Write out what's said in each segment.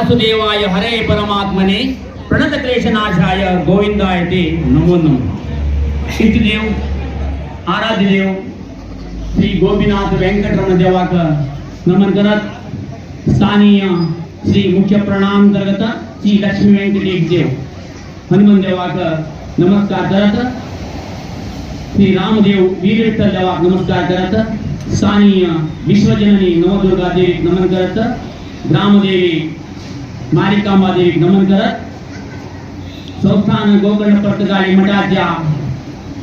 वासुदेवाय हरे परमात्मने प्रणतक्लेशनाशाय गोविंदाय ते नमो नमः। इष्टदेव आराध्य देव श्री गोपीनाथ वेंकटरमण देवाक नमन करत स्थानीय श्री मुख्य प्रणांतर्गत श्री लक्ष्मी वेंकटेश देव हनुमान देवाक नमस्कार करत श्री रामदेव वीर विठ्ठल देवाक नमस्कार करत स्थानीय विश्वजननी नवदुर्गा देवी नमन करत ग्रामदेवी मारिकांबा देवी नमन करत संस्थान गोकर्ण पर्तगाळी मठाच्या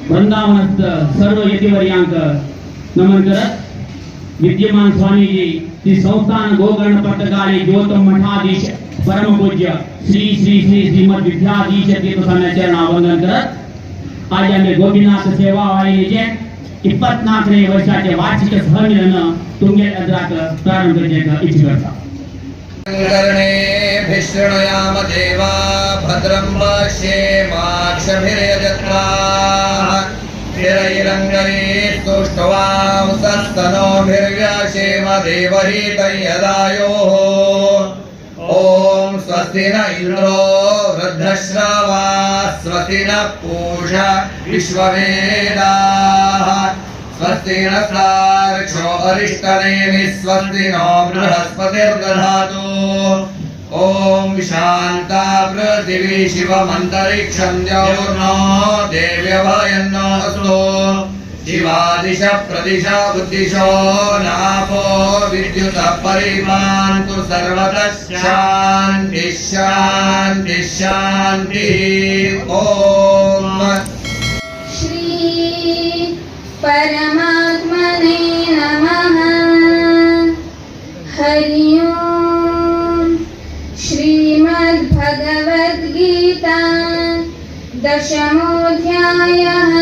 वृंदावनस्थ सर्व यतिवर्यांक नमन करत विद्यमान स्वामीजी श्री संस्थान गोकर्ण पर्तगाळी ज्योतम मठाधीश परम पूज्य श्री श्री श्री श्रीमद विद्याधीश तीर्थस्वामी चरणा वंदन करत आज आम्ही गोपीनाथ सेवा वाहिनीचे 24 वर्षाचे वार्षिक सहमिलन तुंगे अद्राक प्रारंभ करण्याचा इच्छा करता। शृणुयाम देवा भद्रं पश्येमाक्षभिर्यजत्राः स्थिरैरङ्गैः स्तुष्ट्वांसस्तनोभिर्व्यासेम देवहितं यदायोः। ॐ स्वस्ति न इन्द्रो वृद्धश्रवाः स्वस्ति न पूषा विश्ववेदाः स्वस्ति नस्तार्क्ष्यो अरिष्टनेमिः स्वस्ति नो बृहस्पतिर्दधातु। ॐ शान्ता पृथिवी शिवमन्तरिक्षं द्यौर्नो देव्यभयन्नो अस्तु। शिवादिश प्रदिश बुद्धिशो नापो विद्युतः परिपान्तु सर्वतः शान्तिः शान्तिः शान्तिः। ॐ परमात्मने नमः। हरि ओम। श्रीमद्भगवद्गीता दशमोऽध्यायः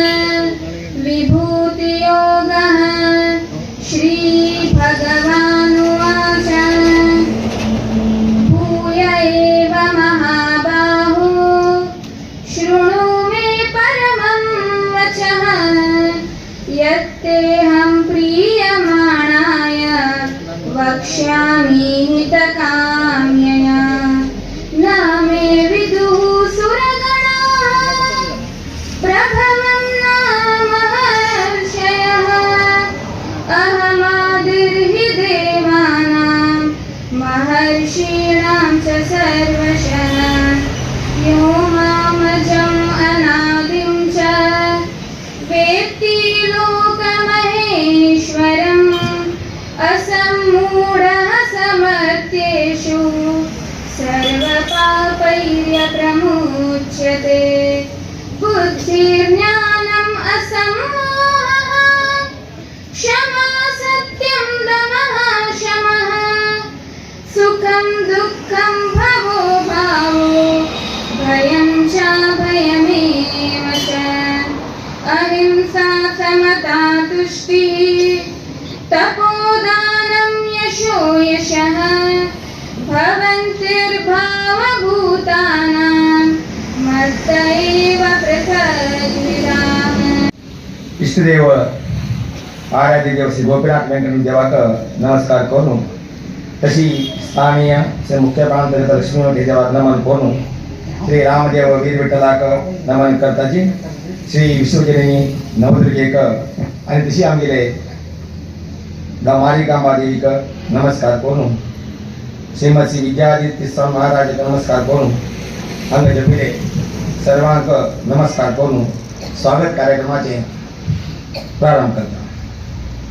विभूतियोगः। श्रीभगवानुवाच भूय एव महाबाहो शृणु मे परमं वचः यत्तेऽहं प्रीयमाणाय वक्ष्यामि हितकाम्यया। न मे विदुः सुरगणाः प्रभवं न महर्षयः। अहमादिर्हि देवानां महर्षीणां च सर्वशः। यो मामजम् अनादिं च वेत्ति लोकमहेश्वरम्। असम्मूढः समर्थ्येषु सर्वपापैर्यप्रमुच्यते। बुद्धिर्ज्ञानम् असम्मोहः क्षमा सत्यं दमः शमः। सुखं दुःखं भवो भावो भयं च भयमेव च। अहिंसा समता तुष्टिः तपोदानं यशो यशः। भवन्तिर्भावभूतानां मत्त एव पृथग्विदाः। इष्टदेव आराध्य देव श्री गोपीनाथ वेंकटेश देवाक नमस्कार करून तशी स्थानीय श्री मुख्य प्रांतर्गत लक्ष्मी देवाक नमन करून श्री रामदेव वीर विठ्ठलाक नमन करताची श्री विश्वजननी नवदुर्गेक आणि तशी आमगेले मारिकांबा देवीक नमस्कार करून श्रीमती विद्यादित्य स्वामी महाराज नमस्कार करून अंग जपिले सर्वांक नमस्कार करून स्वागत कार्यक्रमाचे प्रारंभ करता।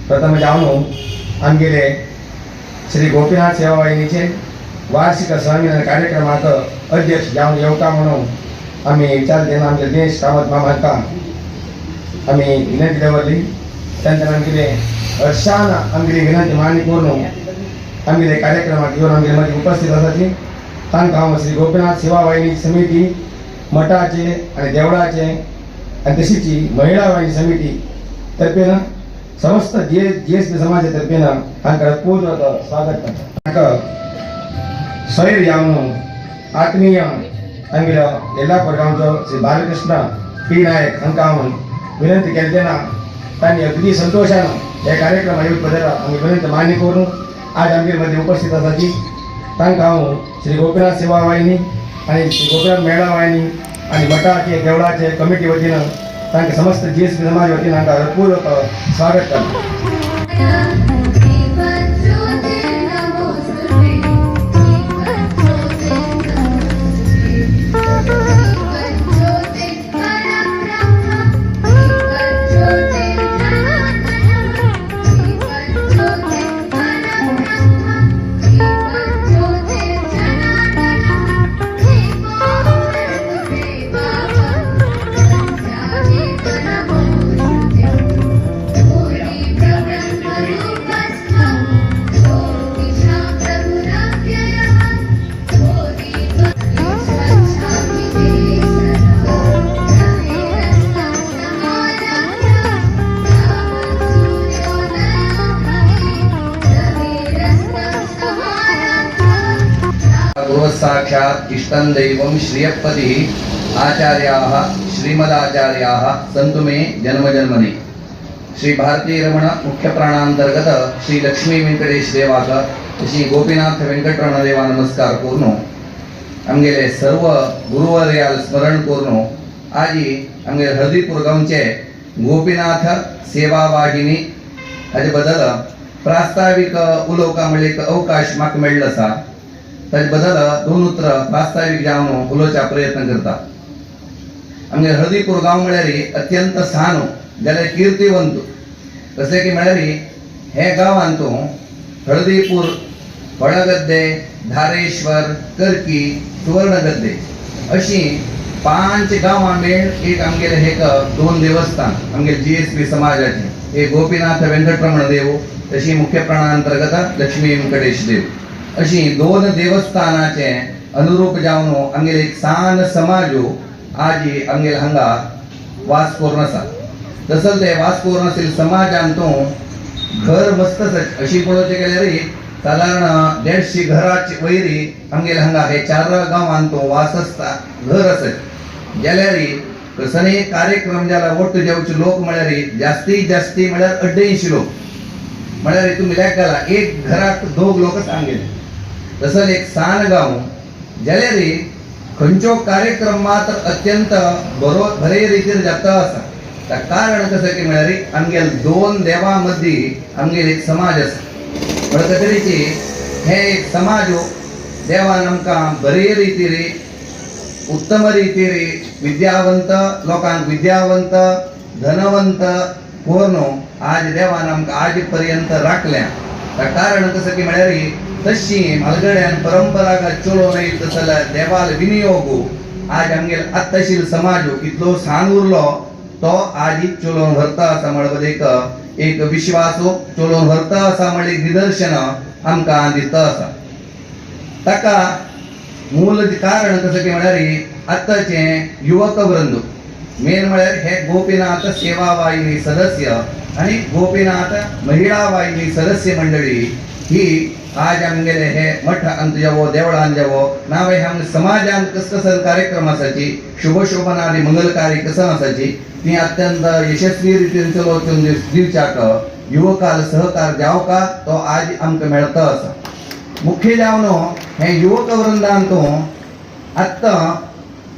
प्रथम जाऊन आमगेले श्री गोपीनाथ सेवा वाहिनीचे वार्षिक सहमिलन कार्यक्रमात अध्यक्ष जाऊन येवता म्हणून आम्ही विचार देणं आमचे दिनेश कामत मामांका आम्ही विनंती दवरली। त्यानंतर आमगेले हर्षान आमगेली विनंती मान्य करून आमगेले कार्यक्रमात येऊन आमगेले मध्ये उपस्थित असाची तांकां हांव श्री गोपीनाथ सेवा वाहिनी समिती मठाचे आणि देवळाचे आणि तशीची महिला वाहिनी समिती तर्फेन समस्त जीएसपी समाजा तर्फेन तांकां पूर्ण स्वागत करता। सैर जावन आत्मीय आमगेलो येल्लापूर गांवचो श्री बालकृष्ण पी नायक हांकां हांव विनंती केली तेन्ना तांणी अगदी संतोषान हे कार्यक्रम आयोजित बद्दल आमी विनंती मान्य करून आज आमगे मध्ये उपस्थित आसाची तांकां हांव श्री गोपीनाथ सेवा वाहिनी आणि श्री गोपीनाथ मेळा वाहिनी आणि मठाचे देवळाचे कमिटी वतीनं तांचे समस्त GSP समाज वतीनं हांगा हृदयपूर्वक स्वागत करता. साक्षात् इष्टं दैवं श्रियपतिः आचार्याः श्रीमदाचार्याः सन्तु मे जन्मजन्मनि. श्री भारती रमण मुख्य प्राणांतर्गत श्री लक्ष्मी वेंकटेश देवाक श्री गोपीनाथ वेंकटरमण देवा नमस्कार करून आमगेले सर्व गुरुवर्याल स्मरण करून आजी आमगे हळदीपूर गांवचे गोपीनाथ सेवा वाहिनी हाजे बद्दल प्रास्ताविक उलोवपाक म्हणले एक अवकाश म्हाका मेळ्ळो आसा. ताजे बद्दल दोन उतरां प्रास्ताविक जावन उलोवचा प्रयत्न करता. आमगे हळदीपूर गांव म्हळ्यार अत्यंत सान जाल्यार कीर्तिवंत कसले की म्हळ्यार हे गांवांत हळदीपूर, फळगद्दे, धारेश्वर, करकी, सुवर्णगद्दे अशी 5 गांवां मेळून एक आमगेले एक 2 देवस्थान आमगे GSP समाजाचे एक गोपीनाथ वेंकटरमण देव तशी मुख्य प्राणांतर्गत लक्ष्मी वेंकटेश देव अशी 2 देवस्थानाचे अनुरूप जावन आमगेले एक सान समाज आजी आमगेले हांगा वास करून आसा. तसं ते वास करून आशिल्ल्या समाजांत घर मस्त अशी पळोवचें गेल्यार साधारण 150 घराची वयरी आमगेले हांगा हे 4 गांवांत वास आसता घर आसत जाल्यार कसले कार्यक्रम जाला वट्ट जेवचे लोक म्हळ्यार जास्तीत जास्ती म्हळ्यार 88 लोक म्हळ्यार तुमी लेख घाला एक घराक 2 लोक सांगेले. तसं एक सान गांव जाल्यार खंयचो कार्यक्रम मात्र अत्यंत बरे रितीन जाता आसा. कारण कसं की म्हळ्यार आमगेल 2 देवां मदीं आमगेल एक समाज आसा. म्हळ्यार तरेची हे एक समाज देवान आमकां बरे रितीन उत्तम रितीन विद्यावंत लोकांक विद्यावंत धनवंत करून आज देवान आमकां आज पर्यंत राखल्या. कारण कसं की म्हळ्यार तशी म्हालगड्यान परंपरागत चलोवन येयला तसल्या देवाल विनियोग आज आमगेले आत्ताशील समाज इतलो सान उरलो तो आज चलोवन व्हरता आसा म्हणून एक विश्वास चलोवन व्हरता आसा म्हणून एक निदर्शन आमकां दिसता आसा. ताका मूल कारण कसं की म्हळ्यार आत्ताचे युवक वृंद मेन म्हळ्यार हे गोपीनाथ सेवा वाहिनी सदस्य आणि गोपीनाथ महिला वाहिनी सदस्य मंडळी ही आज आमगेले हे मठ अंत जावो देवळान जावो नावे आमगे समाजान कसं कार्यक्रम आसाची शुभशोभनादी मंगलकारी कसं आसाची ती अत्यंत यशस्वी रितीन चलोवचून दिवच्याक युवकाल सहकार जावका तो आज आमकां मेळता आसा. मुख्य जावन हे युवक वृंदांत आत्ता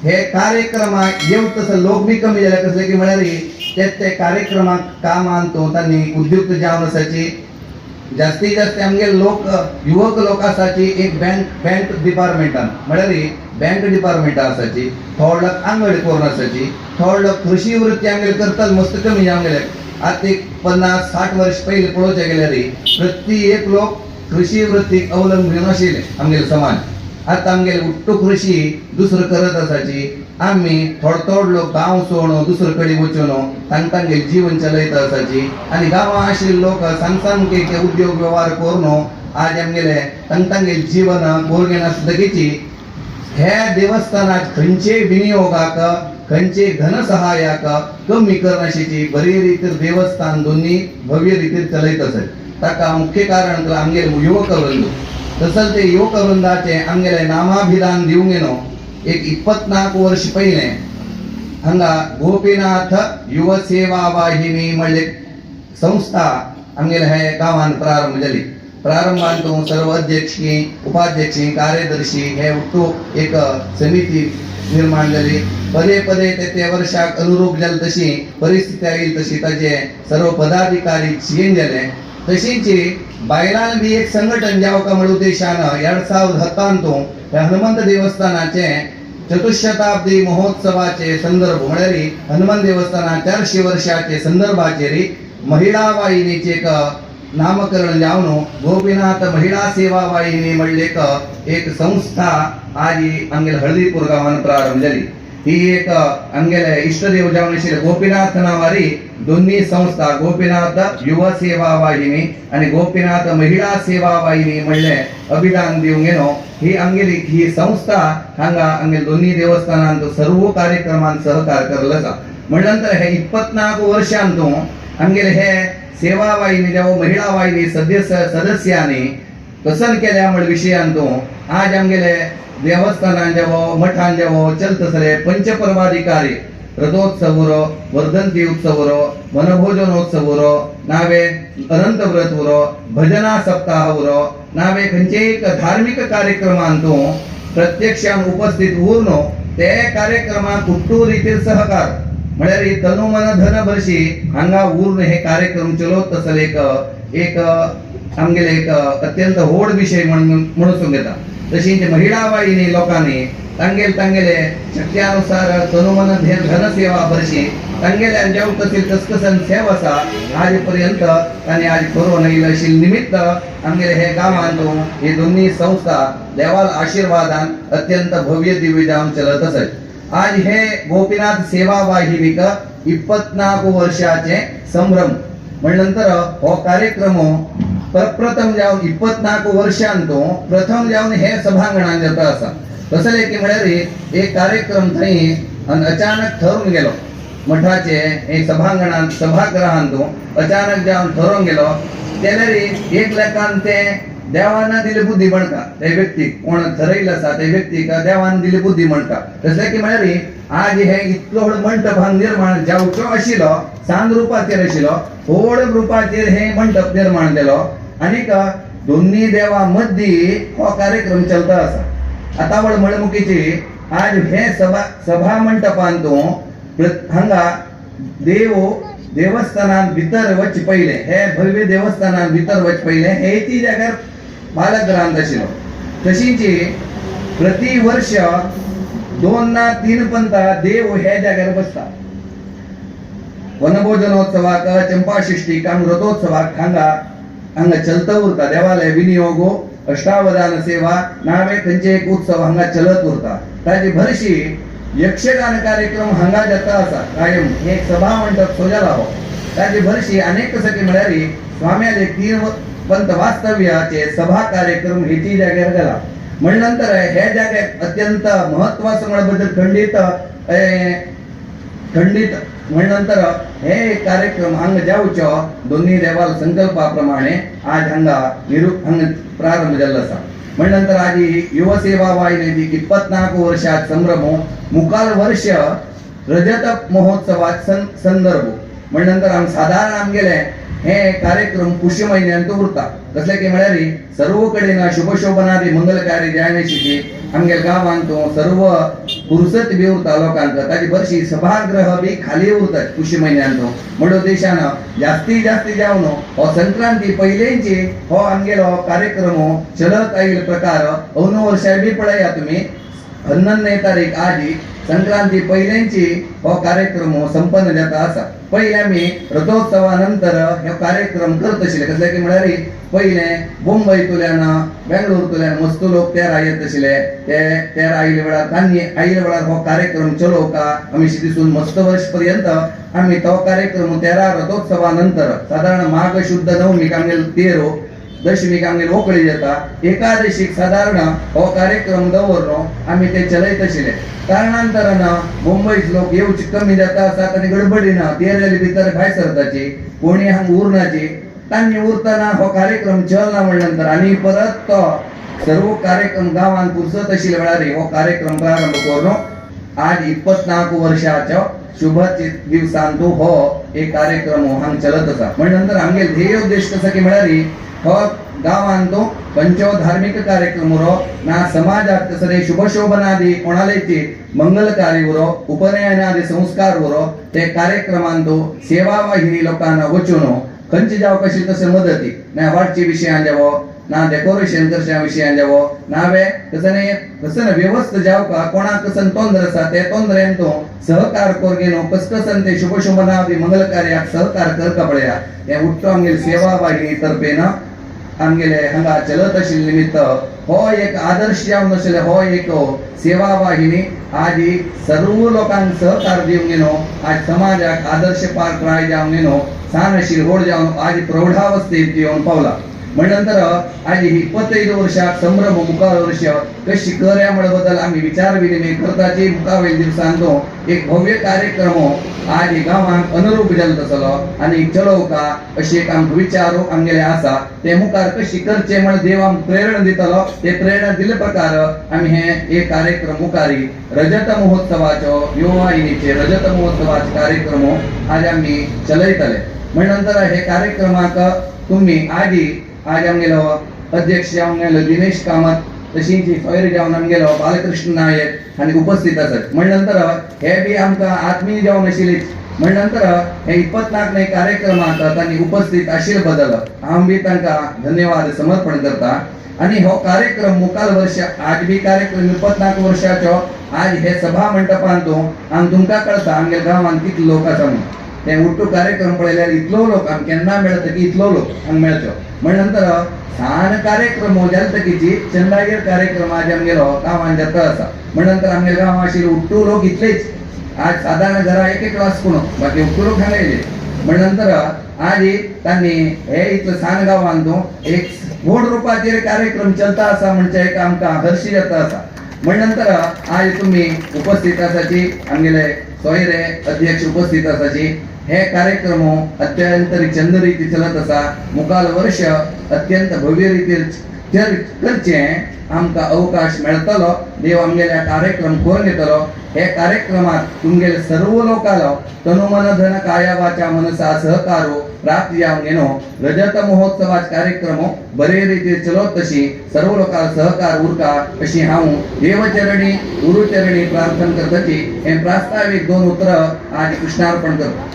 हे कार्यक्रमाक येव तसं लोक बी कमी जाले कसले की म्हळ्यार ते कार्यक्रमाक कामांत तांणी उद्युक्त जावन आसाची. जास्तीत जास्त आमगे लोक युवक लोक आसाची एक बँक डिपार्टमेंटान म्हळ्यार बँक डिपार्टमेंटा आसाची, थोड लोक आंगड करून आसाची, थोड लोक कृषी वृत्ती आमगेले करतात मस्त कमी जावन गेले. आतां एक 50-60 वर्ष पयलीं पळोवचें गेल्यार प्रत्येक लोक कृषी वृत्तीक अवलंबून आशिल्ले आमगेले समाज. आतां आमगेले उट्टो कृषी दुसरो करत आसाची. आमी थोड लोक गांव सोडून दुसरे कडेन वचून तांगेले जीवन चलयता आसाची आनी गांवां आशिल्ले लोक सांगके उद्योग व्यवहार करून आज आमगेले तांगेले जीवन बोरगेन आसतकीची हे देवस्थानाक खंयचे विनियोगाक खंयचे धनसहायाक कमी करनाशिची बरे रितीन देवस्थान दोन्ही भव्य रितीन चलयत आसत. ताका मुख्य कारण आमगेले युवक वृंद तसंच ते युवक वृंदाचे आमगेले नामाभिधान दिवंक येनो एक 24 वर्ष पहिले हांगा गोपीनाथ युव सेवा वाहिनी म्हणले संस्था आमगेले हे गांवांत प्रारंभ जाली. प्रारंभांतून सर्व अध्यक्षी उपाध्यक्षी कार्यदर्शी हे उठून एक समिती निर्माण झाली. पदे पदे ते वर्षाक अनुरूप जाल तशी परिस्थिती येईल तशी ताजे सर्व पदाधिकारी चेंज झाले. तशीची बायलान बी एक संघटन जावका म्हणून उद्देशानं 2017 हनुमंत देवस्थानाचे चतुशताब्दी महोत्सवाचे संदर्भ म्हळ्यार हनुमान देवस्थाना 400 वर्षाचे संदर्भाचेरी महिला वाहिनीचे एक नामकरण जावन गोपीनाथ महिला सेवा वाहिनी म्हणले एक संस्था आज आमगेल हळदीपूर गावान प्रारंभ झाली. ही एक आमगेले इष्टदेव जावन आशिल्ले गोपीनाथ नावारी दोन्ही संस्था गोपीनाथ युवा सेवा वाहिनी आणि गोपीनाथ महिला सेवा वाहिनी म्हणले अभिदान दिवंक येनो. ही आमगेली ही संस्था हांगा आमगेल दोन्ही देवस्थानांत सर्व कार्यक्रमांत सहकार करला आसा. म्हणल्यानंतर हे 24 वर्षांतून आमगेले हे सेवा वाहिनी जेव्हा महिला वाहिनी सदस्यांनी पसंत केल्या म्हण विशयांतून आज आमगेले देवस्थानान जेव्हा मठान जेव्हा चलतसले पंचपर्वाधिकारी रथोत्सव वर्धंती उत्सव वनभोजनोत्सव नावे अनंत व्रत भजना सप्ताह नावे खंयचे एक धार्मिक कार्यक्रमांतून प्रत्यक्षान उपस्थित उरनो ते कार्यक्रमात उत्तू रीतीर सहकार म्हळ्यार तनु मन धन भरशी हांगा उरून हे कार्यक्रम चलोत तसले एक आमगेले एक अत्यंत व्हड विषय म्हणून सांगता. तशी महिला वाहिनी लोकांनी तांगेले शक्त्यानुसार तनु मन धन सेवा भरशी तांगेल्या जेव कतील कसकसन सेवा आसा आज पर्यंत तांणी आज करून येयले निमित्त आमगेले हे गांवांतून ही दोन्ही संस्था देवाल आशीर्वादान अत्यंत भव्य दिव्य जावन चलत आसात. आज हे गोपीनाथ सेवा वाहिनीक 24 वर्षाचे संभ्रम म्हणल्यानंतर हो कार्यक्रम प्रथम जावन 24 वर्षांतून प्रथम जावन हे सभांगणान जाता आसा. तसले की म्हळ्यार एक कार्यक्रम थंय अचानक ठरून गेलो मठाचे हे सभांगणान सभागृहांतून अचानक जावन ठरून गेलो. जाल्यार एक लेखान ते देवान दिली बुद्धी म्हणटा ते व्यक्ती कोण ठरयला आसा ते व्यक्तीक देवान दिली बुद्धी म्हणटा. तसले की म्हळ्यार आज हे इतलो व्हड मंडप निर्माण जावचो आशिल्लो सांद रुपाचेर आशिल्लो व्हड रुपाचेर हे मंडप निर्माण केलो आनीक दोन्ही देवा मध्य हो कार्यक्रम चलता आसा. आता व्हड म्हणमुखीची आज हे सभा मंडपांतून हांगा देवस्थानान भितर वच पहिले हे भव्य देवस्थानान भितर वच पहिले हे ती जाग्यार बालगृहांत आशिल्लो. तशीची प्रति वर्ष 2 ना 3 पंथा देव हे जाग्यार बसता. वनभोजनोत्सवाक चंपाषष्ठीक रथोत्सवाक हांगा चलता उरता. देवालय विनियोगो अष्टावधान सेवा नावे खंयचे एक उत्सव हांगा चलत उरता. ताजी भरशी यक्षगान कार्यक्रम हांगा जाता आसा कायम एक सभा मंडप सोजला हो. ताजी भरशी अनेक सकी म्हळ्यार स्वाम्याले 3 पंथ वास्तव्याचे सभा कार्यक्रम हेची जाग्यार गेला. म्हणल्यानंतर हे जाग्याक अत्यंत महत्वाचं म्हणबद्दल खंडित म्हणल्यानंतर हे कार्यक्रम हांगा जावचो दोन्ही देवाल संकल्पाप्रमाणे आज हांगा प्रारंभ जाल्लो आसा. म्हणल्यानंतर आज युवा सेवा वाहिनीची 24 वर्षात संभ्रम मुखाल वर्ष रजत महोत्सवात संदर्भ म्हणल्यानंतर साधारण आमगेले हे कार्यक्रम पुष्य महिन्यांत उरता. तसले की म्हळ्यार सर्व कडेन शुभशोभनादी मंगलकारी जायनेशी आमगे गांवांतूं सर्व फुरसत बी उरता लोकांक. ताजी बरशी सभागृह बी खाली उरतात पुष्य म्हयन्यांतूं म्हणून देशान जास्तीत जास्त जावन हो संक्रांती पयलेंची हो आमगेलो कार्यक्रम चलत आयिल्लो प्रकार अंदू वर्सा बी पळया तुमी 11 तारीख आज संक्रांती पयलेंची हो कार्यक्रम संपन्न जाता आसा. पहिले आमी रथोत्सवानंतर हे कार्यक्रम करत आशिल्ले. कसले की म्हळ्यार पहिले मुंबईतल्यान बेंगळूरतल्यान मस्त लोक तेर येत आशिल्ले. ते तेर आयिल्ले वेळार तांणी आयिल्ले वेळार हो कार्यक्रम चलोवका आमी दिसून मस्त वर्ष पर्यंत आमी तो कार्यक्रम 13 रथोत्सवानंतर साधारण माघ शुद्ध नवमीक आमगेलो तेरो दशमीक आमगेली वोकळी जाता. एकादशीक साधारण हो कार्यक्रम दवरलो आमी ते चलयत आशिल्ले. कारणांतरान मुंबईत लोक येवची कमी जाता आसात आनी गडबडीन तेरेली भितर भायर सरताची कोणी हांगा उरनाची. तांणी उरतना हो कार्यक्रम चलना म्हणल्यानंतर आनी परत तो सर्व कार्यक्रम गांवांत पुरसत आशिल्ल्या वेळार हो कार्यक्रम प्रारंभ करून आज 24 वर्षाचो शुभ दिवसांतू हो एक कार्यक्रम हांगा चलत आसा. म्हणल्यानंतर आमगे ध्येय उद्देश कसो की म्हळ्यार हो गावांतो पंचो धार्मिक कार्यक्रम उरो ना समाजात कसरे शुभशोभनादी कोणालेची मंगल कार्य उरो उपनयनादी संस्कार उरो ते कार्यक्रमांतो सेवा वाहिनी लोकांना वचूनो खंची जाव कशी तसे मदती ना वाटची विषयां जावो ना डेकोरेशन करच्या विषयां जावो नावे कसने व्यवस्थित जाव का कोणा कसन तोंदर आसा ते तोंदरेन तो सहकार कोरगेनो कसकसन ते शुभशोभनादी मंगल कार्याक सहकार करका पळया हे उठ्ठो आमगेली सेवा वाहिनी तर्फे न आमगेले हांगा चलत आशिल्ले निमित्त हो एक आदर्श जावन आशिल्ले हो एक सेवा वाहिनी आज ही सर्व लोकांक सहकार दिवंक गेलो आज समाजाक आदर्श प्राय जावन गेलो सान शिरवड जावन आज प्रौढावस्थेत येवन पावला म्हणनंतर आज ही 25 वर्षाक संभ्रम मुखार वर्ष कशी कर्या बद्दल आम्ही विचार विनिमय करताची मुखावेल दिवसांतो एक भव्य कार्यक्रम आज ही गावांक अनुरूप जाल्लो आसलो आणि चलोवका अशी एक आमकां विचार आमगेले आसा ते मुखार कशी करचे म्हण देव आमकां प्रेरणा दितलो ते प्रेरणा दिले प्रकार आम्ही हे एक कार्यक्रम मुखारी रजत महोत्सवाचो युवाहिनीचे रजत महोत्सवाचे कार्यक्रम आज आम्ही चलयतले म्हणनंतर हे कार्यक्रमाक तुम्ही आज आमगेलो अध्यक्ष जावन गेलो दिनेश कामत तशीच सोयरे जावन आमगेलो बालकृष्ण नायक आनी उपस्थित आसात म्हणनंतर हे बी आमकां आत्मीय जावन आशिल्ले म्हणनंतर हे 24 कार्यक्रमाक तांणी उपस्थित आशिल्ले बद्दल हांव बी तांकां धन्यवाद समर्पण करता आणि हो कार्यक्रम मुखाल वर्ष आज बी कार्यक्रम 24 वर्षाचो आज हे सभा मंडपांत आनी तुमकां कळटा आमगे गांवांत कितले लोक आसा म्हणून ते उठ्ठो कार्यक्रम पळयल्यार इतलो लोक आमकां केन्ना मेळटा की इतलो लोक हांगा मेळचो म्हणनंतर सान कार्यक्रम जालतकीची चंदागेर कार्यक्रम आज आमगेलो गांवांत जाता आसा म्हणनंतर आमगे गांवां आशिल्ले उठ्ठो लोक इतलेच आज साधारण घरा एक वाचपूण बाकी उठ्ठो लोक हांगा येयले म्हणनंतर आज तांणी हे इतले सान गांवांत एक व्हड रुपाचेर कार्यक्रम चलता आसा म्हणजे एक आमकां हर्शी जाता आसा म्हणनंतर आज तुम्ही उपस्थित आसाची आमगेले सोयरे अध्यक्ष उपस्थित आसाची हे कार्यक्रम अत्यंत चंद रीती चलत आसा मुखाल वर्ष अत्यंत भव्य रितीन करचे आमकां अवकाश मेळटलो देव आमगेल्या कार्यक्रम करून येतलो हे कार्यक्रमात तुमगेले सर्व लोकांलो तनु मन धन काया वाचा मनसा सहकारो प्राप्त जावन गेलो रजत महोत्सवाचे कार्यक्रम बरे रितीन चलत तशी सर्व लोकांक सहकार उरका अशी हांव देवचरणी गुरुचरणी प्रार्थना करताची हे प्रास्ताविक 2 उतर आज कृष्णार्पण करतो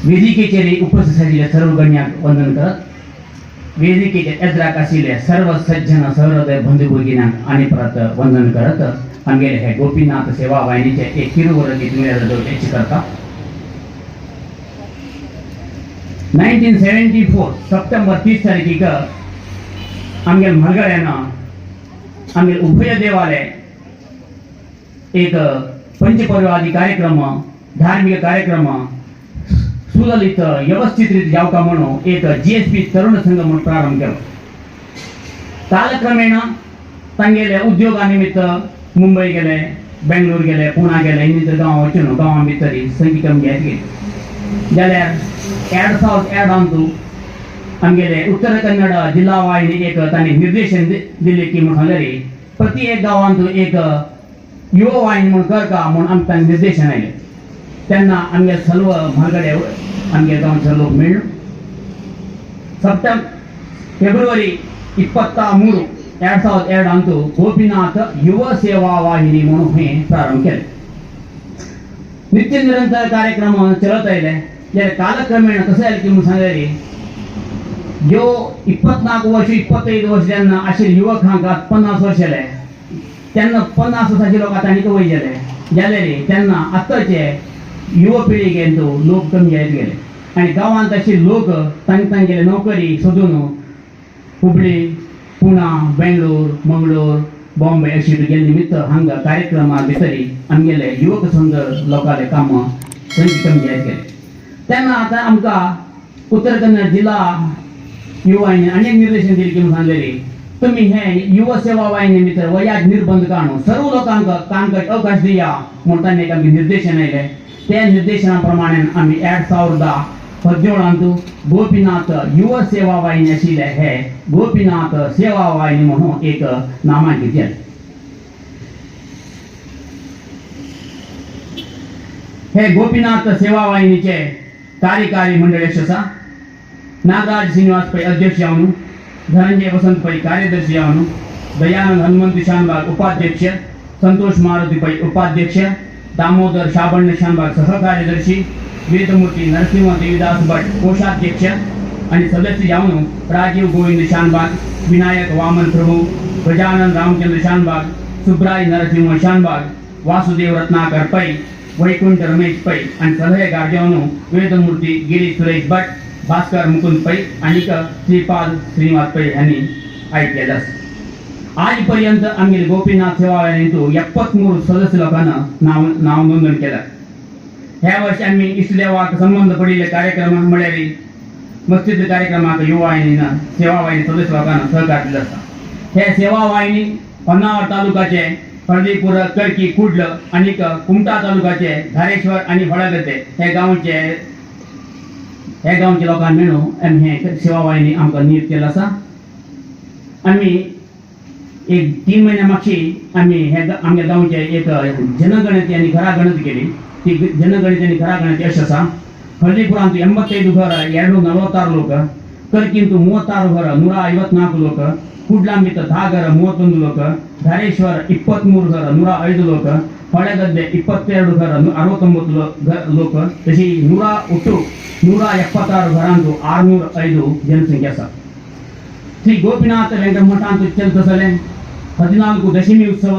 वेदिकेचेर उपस्थित आशिल्ल्या सर्व गण्यांक वंदन करत वेदिकेचेर एद्राक आशिल्ले सर्व सज्जन सहृदय बंधू भगिनींक आनी परत वंदन करत आमगेले हे गोपीनाथ सेवा वाहिनीचे एक किरुवरती तुमचे करता 1974 सप्टेंबर 30 तारीख आमगे म्हालगड्यानं आमगे उभय देवालय एक पंचपर्वादी कार्यक्रम धार्मिक कार्यक्रम सुललित व्यवस्थित रीत जावका म्हणून एक GSP तरुण संघ म्हणून प्रारंभ केलो कालक्रमेण तांगेले उद्योगानिमित्त मुंबई गेले बेंगलोर गेले पुणा गेले इतर गांव वचून गांवां भितरी संख्या कमी घेत गेली जाल्यार 2008 आमगेले उत्तर कन्नड जिल्हा वाहिनी एक तांणी निर्देशन दिले की म्हणल्यार प्रति एक गांवांत एक युवा वाहिनी म्हणून करता म्हणून आमकां निर्देशन आयले तेन्ना आमगे सर्व म्हालगडे आमगे गांवचे लोक मेळ्ळे फेब्रुवारी 23 2002 गोपीनाथ युवा सेवा वाहिनी म्हणून हे प्रारंभ केले नित्य निरंतर कार्यक्रम चलत आयले जे कालक्रमेण कशें जालें की म्हणून सांगले जो 24 वर्ष 25 वर्ष जेन्ना आशिल्ले युवक हांकां 50 वर्ष जाले तेन्ना 50 वर्साचे लोक आतां आनीक वय जाले तेन्ना आतांचे युवा पिळगेन तो लोक कमी जायत गेले आनी गांवांत अशे लोक तांगेले नोकरी सोदून हुबळी पुणा बेंगलोर मंगळूर बॉम्बे अशी गेले निमित्त हांगा कार्यक्रमा भितरी आमगेले युवक संघ लोकांले काम संख्या कमी जायत गेले तेन्ना आतां आमकां उत्तर कन्नड जिल्हा युवा वाहिनी अनेक निर्देशन दिले की सांगलेली तुम्ही हे युवा सेवा वाहिनी निमित्त वयाज निर्बंध काढून सर्व लोकांक काम करपाक अवकाश दिया म्हणून एक आमगे निर्देशन आयले त्या निर्देशना प्रमाणे आम्ही 2017 गोपीनाथ युवा सेवा वाहिनी आशिल्ले हे गोपीनाथ सेवा वाहिनी म्हणून एक नामांकित केले हे गोपीनाथ सेवा वाहिनीचे कार्यकारी मंडळ आसा नागराज श्रीनिवास पै अध्यक्ष आवनु धनंजय वसंत पै कार्यदर्शी आवनु दयानंद हनुमंत शानबाग उपाध्यक्ष संतोष मारुति पै उपाध्यक्ष दामोदर शाबण्य शानबाग सहकार्यदर्शी वेदमूर्ती नरसिंह देवीदास भट कोषाध्यक्ष आणि सदस्य आवनु राजीव गोविंद शानबाग विनायक वामन प्रभू गजानन रामचंद्र शानबाग सुब्राय नरसिंह शानबाग वासुदेव रत्नाकर पै वैकुंठ रमेश पै आणि सलहेगार जेवणू वेदमूर्ती गिरीश सुरेश भट भास्कर मुकुंद पै आणि श्रीपाद श्रीनिवास पै यांनी ऐकलेलं आजपर्यंत आम्ही गोपीनाथ सेवालयातून 73 सदस्य लोकांना नाव नोंदणी केलं. ह्या वर्षी आम्ही इष्टदेवाक संबंध पडिल्ले कार्यक्रम म्हळ्यार मस्जिद कार्यक्रमाक युवा वाहिनीनं सेवा वाहिनी सदस्य लोकांना सहकार दिला असता. ह्या सेवा वाहिनी होन्नावर तालुक्याचे हळदीपूर करकी कुडल आणि कुमटा तालुक्याचे धारेश्वर आणि हळगते हे गावचे लोकांना मिळून आम्ही हे सेवा वाहिनी आमका नियुक्त केला असा. आम्ही एक 3 महिन्या मागची आम्ही हे आमच्या गावचे एक जनगणती आणि घरागणती केली. ती जनगणती आणि घरागणती अशी असा ಹಳ್ಳಿಪುರಂತೂ 85 घर 246 लोक ಕರ್ಕಿಂತು 36 घर 154 लोक ಕುಡ್ಲಾಂಬಿತ 10 घर 31 लोक ಧಾರೇಶ್ವರ 23 घर 105 लोक ಹೊಳೆಗದ್ದೆ 22 घर 69 लोक तशी 176 घरांतू 605 जनसंख्या असा. श्री गोपीनाथ वेंकट मठांतू चलतसले 14 दशमी उत्सव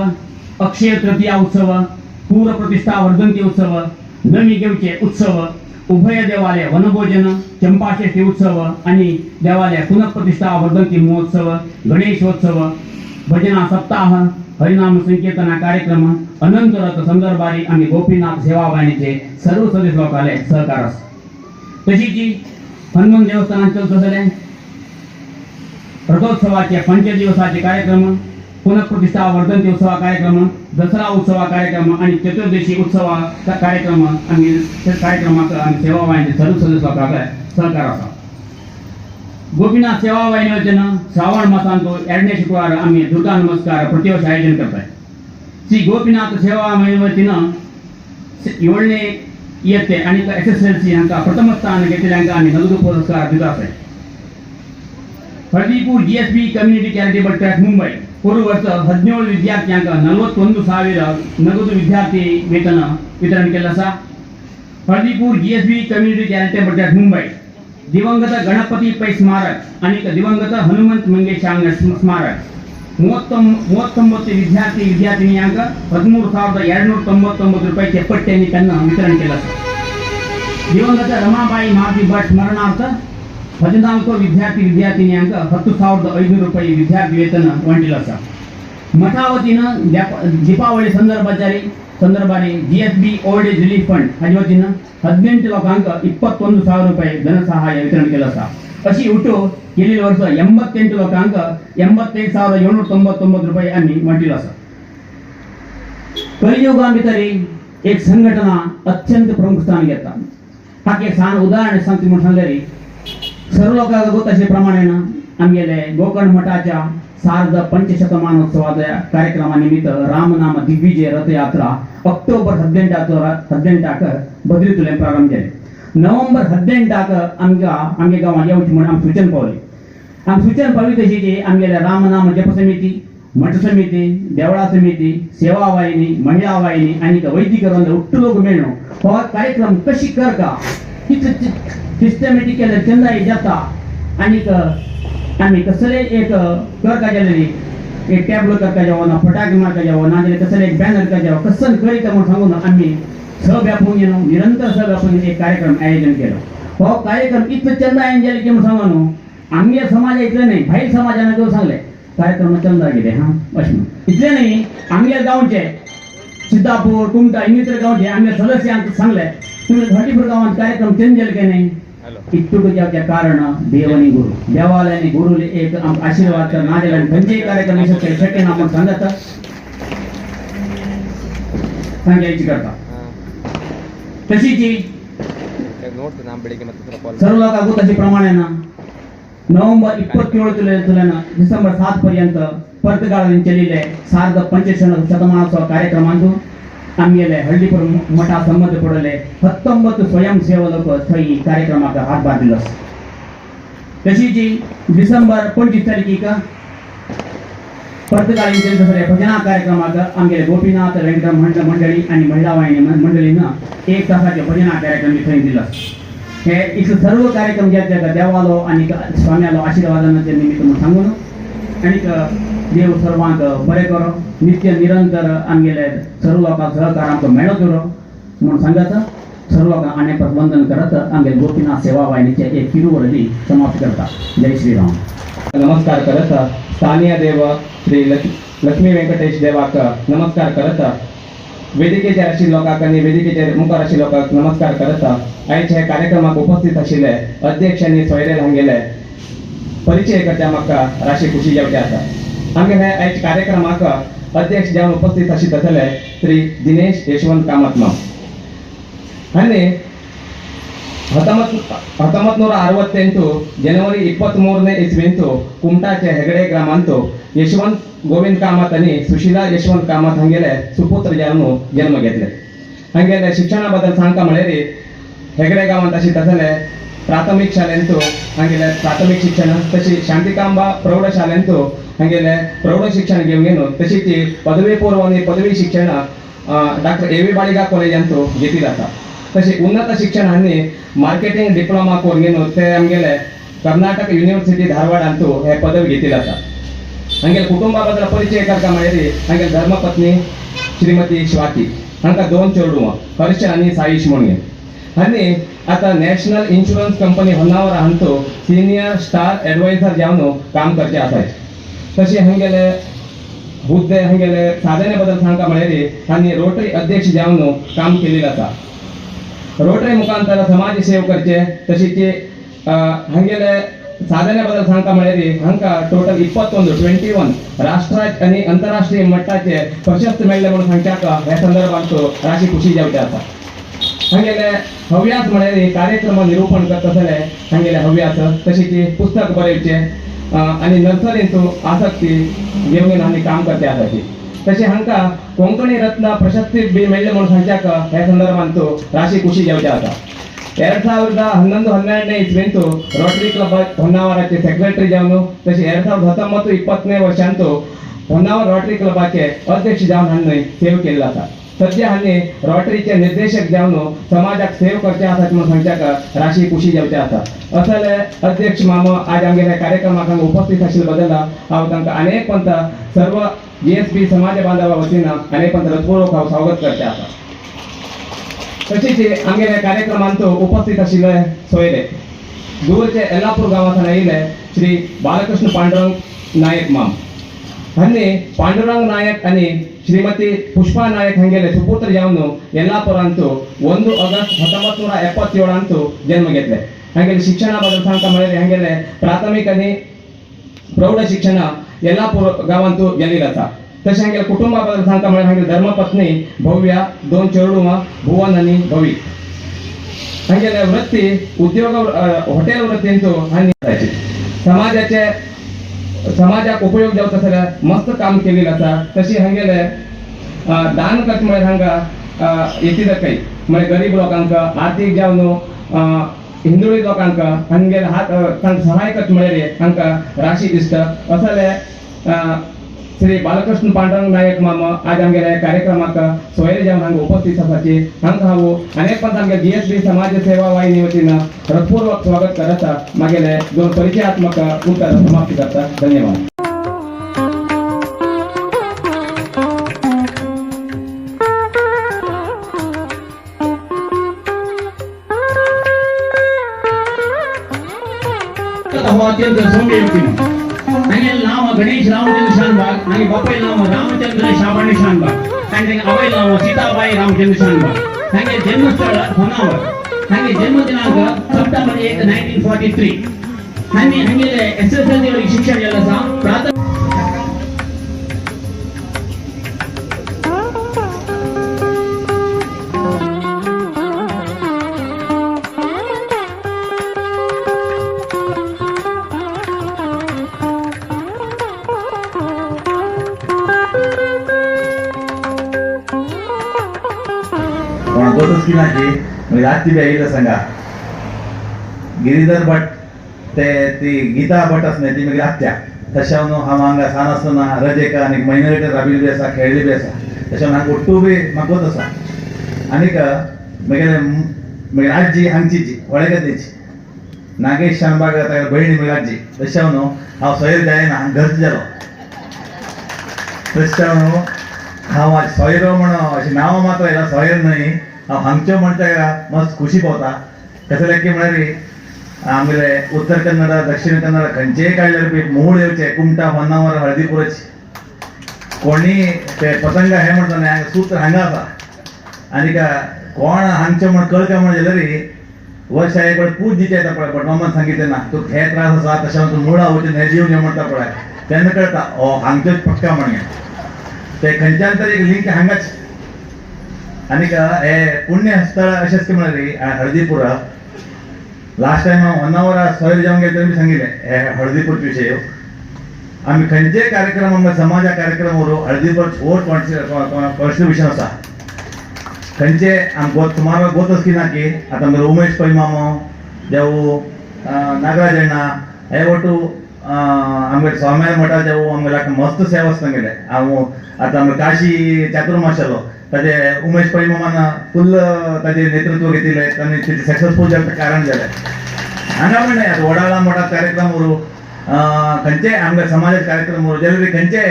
अक्षय तृतीया उत्सव पूर्व प्रतिष्ठा वर्धंती उत्सव नवी गेवचे उत्सव उभय देवालय वनभोजन चंपाषष्ठी उत्सव आणि देवालय पुनःप्रतिष्ठा वर्धंती महोत्सव गणेशोत्सव भजना सप्ताह हरिनाम संकीर्तना कार्यक्रम अनंत रथ संदर्भारी आणि गोपीनाथ सेवा वाहिनीचे सर्व सदस्य लोकांना सहकार असतो. तशी जी हनुमान देवस्थानात चलत असले रथोत्सवाचे 5 दिवसाचे कार्यक्रम पुनःप्रतिष्ठा वर्धंती उत्सव कार्यक्रम दसरा उत्सव कार्यक्रम आणि चतुर्दशी उत्सव कार्यक्रम आम्ही कार्यक्रमात आम्ही सेवा वाहिनी सर्व सदस्य लोकांना सहकार असतो. गोपीनाथ सेवा वाहिनी वतीनं श्रावण मासांतो 2 शुक्रवार आम्ही दुर्गा नमस्कार प्रतिवर्ष आयोजन करताय. श्री गोपीनाथ सेवा वाहिनी वतीनं 7 इयत्ते आणि SSLC यांना प्रथम स्थान घेतलेल्यांका आम्ही नगद पुरस्कार दिला आहे. Haldipur GSB community charitable trust Mumbai पूर्व वर्ष 17 विद्यार्थ्यांका 41,000 नगद विद्यार्थी वेतन वितरण केलं असा. Haldipur GSB community charitable trust Mumbai दिवंगत गणपती पै स्मारक आणि दिवंगत हनुमंत मंगेश स्मारक 39 विद्यार्थी विद्यार्थिनीयांका 13,299 रुपयाचे पट्ट्यांनी त्यांना वितरण केलं असा. दिवंगत रमाबाई महाजी भट स्मरणार्थ 14 विद्यार्थी विद्यार्थिनीयांका 10,500 रुपये विद्यार्थी वेतन वांटिलं असा. मठावतीनं दीपावली संदर्भाने GSB old age relief fund हाच्या वतीनं 18 लोकांका 21,000 रुपये धनसहाय्य वितरण केलं असा. अशी उठो गेल्या वर्ष 88 लोकांका 81,799 रुपये आम्ही वांटिलं असा. कलियुगाभितरी एक संघटना अत्यंत प्रमुख स्थान घेता. हा एक छान उदाहरण सांगते म्हणून सांगले सर्व लोकांना गोत अशेप्रमाणे आम्ही गोकर्ण मठाच्या सार्ध पंचशतमानोत्सवाच्या कार्यक्रमानिमित्त रामनाम दिग्विजय रथयात्रा ऑक्टोबर 18 बद्रीतुले प्रारंभ केले. नोव्हेंबर 18 आमच्या गावात येऊची म्हणून आम्ही सूचन पावले. आम्ही सूचन पावली तशी की आमच्या रामनाम जप समिती मठ समिती देवळा समिती सेवा वाहिनी महिला वाहिनी आणि वैदिकरण उट्टू लोक मिळणं हो कार्यक्रम कशी कर का सिस्टमॅटिक केलं चंदा जाता आणि आम्ही कसले एक कर का गेलेली एक टॅबलो कर का जावं ना फटाके मार का जावं ना कसले एक बॅनर का जावं कसं करी का म्हणून सांगून आम्ही सहव्यापून येणं निरंतर सहव्यापून एक कार्यक्रम आयोजन केलं. हो कार्यक्रम इतकं चंदा एंजल की म्हणून सांगू आम्ही समाज इथलं नाही बाहेर समाजानं जेव्हा सांगले कार्यक्रम चंदा गेले हा अशी इथले नाही आमच्या गावचे सिद्धापूर कुमटा इतर गावचे आमच्या सदस्यांना सांगले तुम्ही हळदीपूर गावात कार्यक्रम चेंजल के नाही इतुकच्या कारण देवनी गुरु देवालयाने गुरुले एक आशीर्वाद कर नादेला म्हणजे कार्यक्रम शक्य नाम सांगत सांगायची करता. तशी जी सर्व लोक तशी प्रमाणे नोव्हेंबर 27 तुलना डिसेंबर 7 पर्यंत परतगाळाने केलेले सार्ध 65 शतमानोत्सव कार्यक्रमांतून आम्ही हळदीपूर मठा संबंध पडले 19 स्वयंसेवक थई कार्यक्रमाक हातभार दिला. तशी जी डिसेंबर 25 तारखेक पर्तगाळी सगळ्या भजना कार्यक्रमात आमगे गोपीनाथ वेंकट मंडळी आणि महिला वाहिनी मंडळीनं 1 तासाचे भजना कार्यक्रम थंय दिला. हे इथं सर्व कार्यक्रम जे देवालो आणि स्वाम्यालो आशीर्वादानं ते निमित्त म्हणून सांगून आणि देव सर्वांक बरे करो, नित्य निरंतर आमगेले सर्व लोकांक सहकार आमकां मेळत उरो म्हणून सांगत सर्व लोकांक अनेक वंदन करत आमगे गोपीनाथ सेवा वाहिनीचे एक किरुवरली समाप्त करता. जय श्रीराम. नमस्कार करत स्थानीय देव श्री लक्ष्मी व्यंकटेश देवाक नमस्कार करत वेदिकेचेर आशिल्ल्या लोकांक आनी वेदिकेचेर मुखार आशिल्ल्या लोकांक नमस्कार करत आयज हे कार्यक्रमाक उपस्थित आशिल्ले अध्यक्ष आनी सोयरे हांगेले परिचय करता म्हाका राशी खुशी जावची आसा. आमगे हे आयज कार्यक्रमाक अध्यक्ष जावन उपस्थित आशिल्ले श्री दिनेश यशवंत कामत आनी 1968 ಜನವರಿ 23ನೇ ಇಸ್ವಿಂತು ಕುಮಟಾचे ಹೆಗಡೆ ಗ್ರಾಮಾಂತು ಯಶವಂತ್ ಗೋವಿಂद कामत आणि सुशीला यशवंत कामत हांगेले सुपुत्र जावन जन्म घेतले. हांगेले शिक्षणा बद्दल सांगता म्हळ्यार हेगडे गांवांत अशी तसले प्राथमिक शाळेंतू हांगेले प्राथमिक शिक्षण, तशी शांतिकांबा प्रौढ शाळेंतू हांगेले प्रौढ शिक्षण घेवन गेलो, तशी ती पदवी पूर्व आणि पदवी शिक्षण डॉक्टर ए.व्ही. बाळिगा कॉलेजांतू घेतली जाता. तशी उन्नत शिक्षण आनी मार्केटिंग डिप्लोमा करून गेलो ते आमगेले कर्नाटक युनिव्हर्सिटी धारवाडांतू हे पदवी घेतली जाता. हांगेले कुटुंबा बद्दल परिचय करता म्हळ्यार हांगेले धर्मपत्नी श्रीमती स्वाती, हांकां 2 चेडूं हर्ष आनी साईश म्हणून आनी आता नॅशनल इन्शुरन्स कंपनी होन्नावर हांचो सिनियर स्टार एडवायझर जावन काम करचे आसात. तशी हांगेले हुद्दे हांगेले साधने बद्दल सांगता म्हळ्यार हांणी रोटरी अध्यक्ष जावन काम केलेलें आसा. रोटरी मुखांतर समाज सेव करचे, तशी ते हांगेले साधने बद्दल सांगता म्हळ्यार हांकां टोटल 21 राष्ट्रीय आणि आंतरराष्ट्रीय मट्टाचे प्रशस्त मेळ्ळे म्हणून सांगच्याक ह्या संदर्भात राशी खुशी जावची आसा. हांगेले हव्यास म्हळ्यार कार्यक्रम निरूपण करता आसले हांगेले हव्यास, तशी ती पुस्तक बरयचे आणि नर्सरींतू आसक्ती घेवन आमी काम करते आसा ती. तशी हांकां कोंकणी रत्न प्रशस्ती बी मेळ्ळे म्हणून सांगच्याक ह्या संदर्भात राशी खुशी जावची आसा. 2011-12 इस्वींतू रोटरी क्लब होन्नावराचे सेक्रेटरी जावन, तशी 2019-20 वर्षांतू होन्नावर रोटरी क्लबाचे अध्यक्ष जावन हांणी सेव केल्लो आसा. सध्या हांणी रोटरीचे निर्देशक जावन समाजाक सेव करचे आसात म्हणून सांगच्याक राशी खुशी जावची आसा. असले अध्यक्ष मामा आज आमगेल्या कार्यक्रमाक उपस्थित आशिल्ले बद्दल हांव तांकां अनेक पंत सर्व जीएसबी समाज बांधवा वतीनं अनेक पंत हृदयपूर्वक हांव स्वागत करचे आसा. तशीच आमगेल्या कार्यक्रमांत उपस्थित आशिल्ले सोयरे दूरचे येल्लापूर गांवांतून आयिल्ले श्री बालकृष्ण पांडुरंग नायक माम हांणी पांडुरंग नायक आणि श्रीमती पुष्पा नायक हांगेले सुपुत्र जावन येल्लापुरांतू 1 ऑगस्ट 1977 जन्म घेतले. हांगेले शिक्षणा बद्दल सांगता म्हळ्यार हांगेले प्राथमिक आणि प्रौढ शिक्षण येल्लापूर गांवांतू जाल्लेलें आसा. तशें हांगेले कुटुंबा बद्दल सांगता म्हळ्यार हांगेले धर्मपत्नी भव्या, 2 चेडूं भुवन आनी भवी. हांगेले वृत्ती उद्योग हॉटेल वृत्तींतू हांणी समाजाक उपयोग जावचो जाल्यार मस्त काम केलेलें आसा. तशी हांगेले दान करता म्हळ्यार हांकां येतिदकय म्हळ्यार गरीब लोकांक आर्थीक जावन हिंदुळी लोकांक हांगेले हात तांकां सहाय करता म्हळ्यार हांकां राशी दिसता. असले श्री बालकृष्ण पांडुरंग नायक मामा आज आमगेल्या कार्यक्रमाक सोयरे जावन हांगा उपस्थित आसाची हांकां हांव अनेक पंत आमगे जीएसबी समाज सेवा वाहिनी वतीनं हृदयपूर्वक स्वागत करता. मागेले 2 परिचयात्मक उतर समाप्त करता. धन्यवाद. अत्यंत सौम्य व्यक्ती हांगे नाव गणेश रामचंद्र शानबाग आणि बापाय नाव रामचंद्र शाबाणी शानबाग आणि आवय नाव सीताबाई रामचंद्र शानबाग. हांगे जन्मस्थळ होन्नावर. हांगे जन्म दिनांक सप्टेंबर 1, 1943. हांणी हांगेले SSLC वरी शिक्षण केलें आसा. प्राथमिक गोटोस्किनाची म्हणजे रात्री बी आयिल्लो सांगा गिरीधर भट ते ती गीता भट असणे ती मागीर आत्या तशें हांव हांगा सान आसतना रजेक आनी मायनॉरिटी राबिल्ली बी आसा खेळिल्ली बी आसा तशें हांगा ओट्टू बी म्हाकोच आसा आनीक मागीर आजी हांगची जी वळेगतीची नागेश शानबाग ताका भयणी मागीर आजी तशें हांव सयर जायना घरचो जालो तशें हांव सोयरो म्हण अशें नांव मात आयलां सोयर न्हय हांव हांगच्यो म्हणटा मस्त खुशी पावता कशें लेकी म्हळ्यार आमगे उत्तर कन्नड दक्षिण कन्नड खंयचेय काडल्यार बी मूळ येवचे कुमटा होन्नावर हळदीपुराची कोणी ते पतंग हे म्हणटा न्ही हांगा सूत्र हांगा आसा आनीक कोण हांगचें म्हण कळटा म्हण जाल्यार वर्षा एक वेळ पूज दिता येता पळय भटमामान सांगितलें ना तूं हे त्रास आसा तशें तूं मुळा वचून हे जीवन घे म्हणटा पळय तेन्ना कळटा हो हांगचेच पक्का म्हणगे ते खंयच्यान तरी एक लिंक हांगाच आनीक हे पुण्य स्थळ अशेंच की म्हळ्यार हळदीपूर लास्ट टायम हांव होन्नावरा सोयर जेवंक गेले तेन्ना सांगिल्लें हे हळदीपूर विशय आमी खंयचेय कार्यक्रम आमच्या समाजा कार्यक्रम व्हरून हळदीपूर फोर्ट कॉन्स्टिट्यूशन आसा खंयचे तुम्हारा गोतच की ना की आतां आमगे उमेश पै मामो देवू नागराज अण्णा हे वटू आमगे स्वाम्यार मठा देवू आमगे लागीं मस्त सेवा आसता गेले हांव आतां आमगे काशी चातुर्माश जालो ताजे उमेश पै मामान फुल्ल ताजे नेतृत्व घेतिल्लें तांणी तेजे सक्सेसफूल जावपाचें कारण जालें हांगा म्हण आतां वडाळा मठात कार्यक्रम व्हरून खंयचे आमगे समाजाचे कार्यक्रम व्हरून जाल्यार खंयचे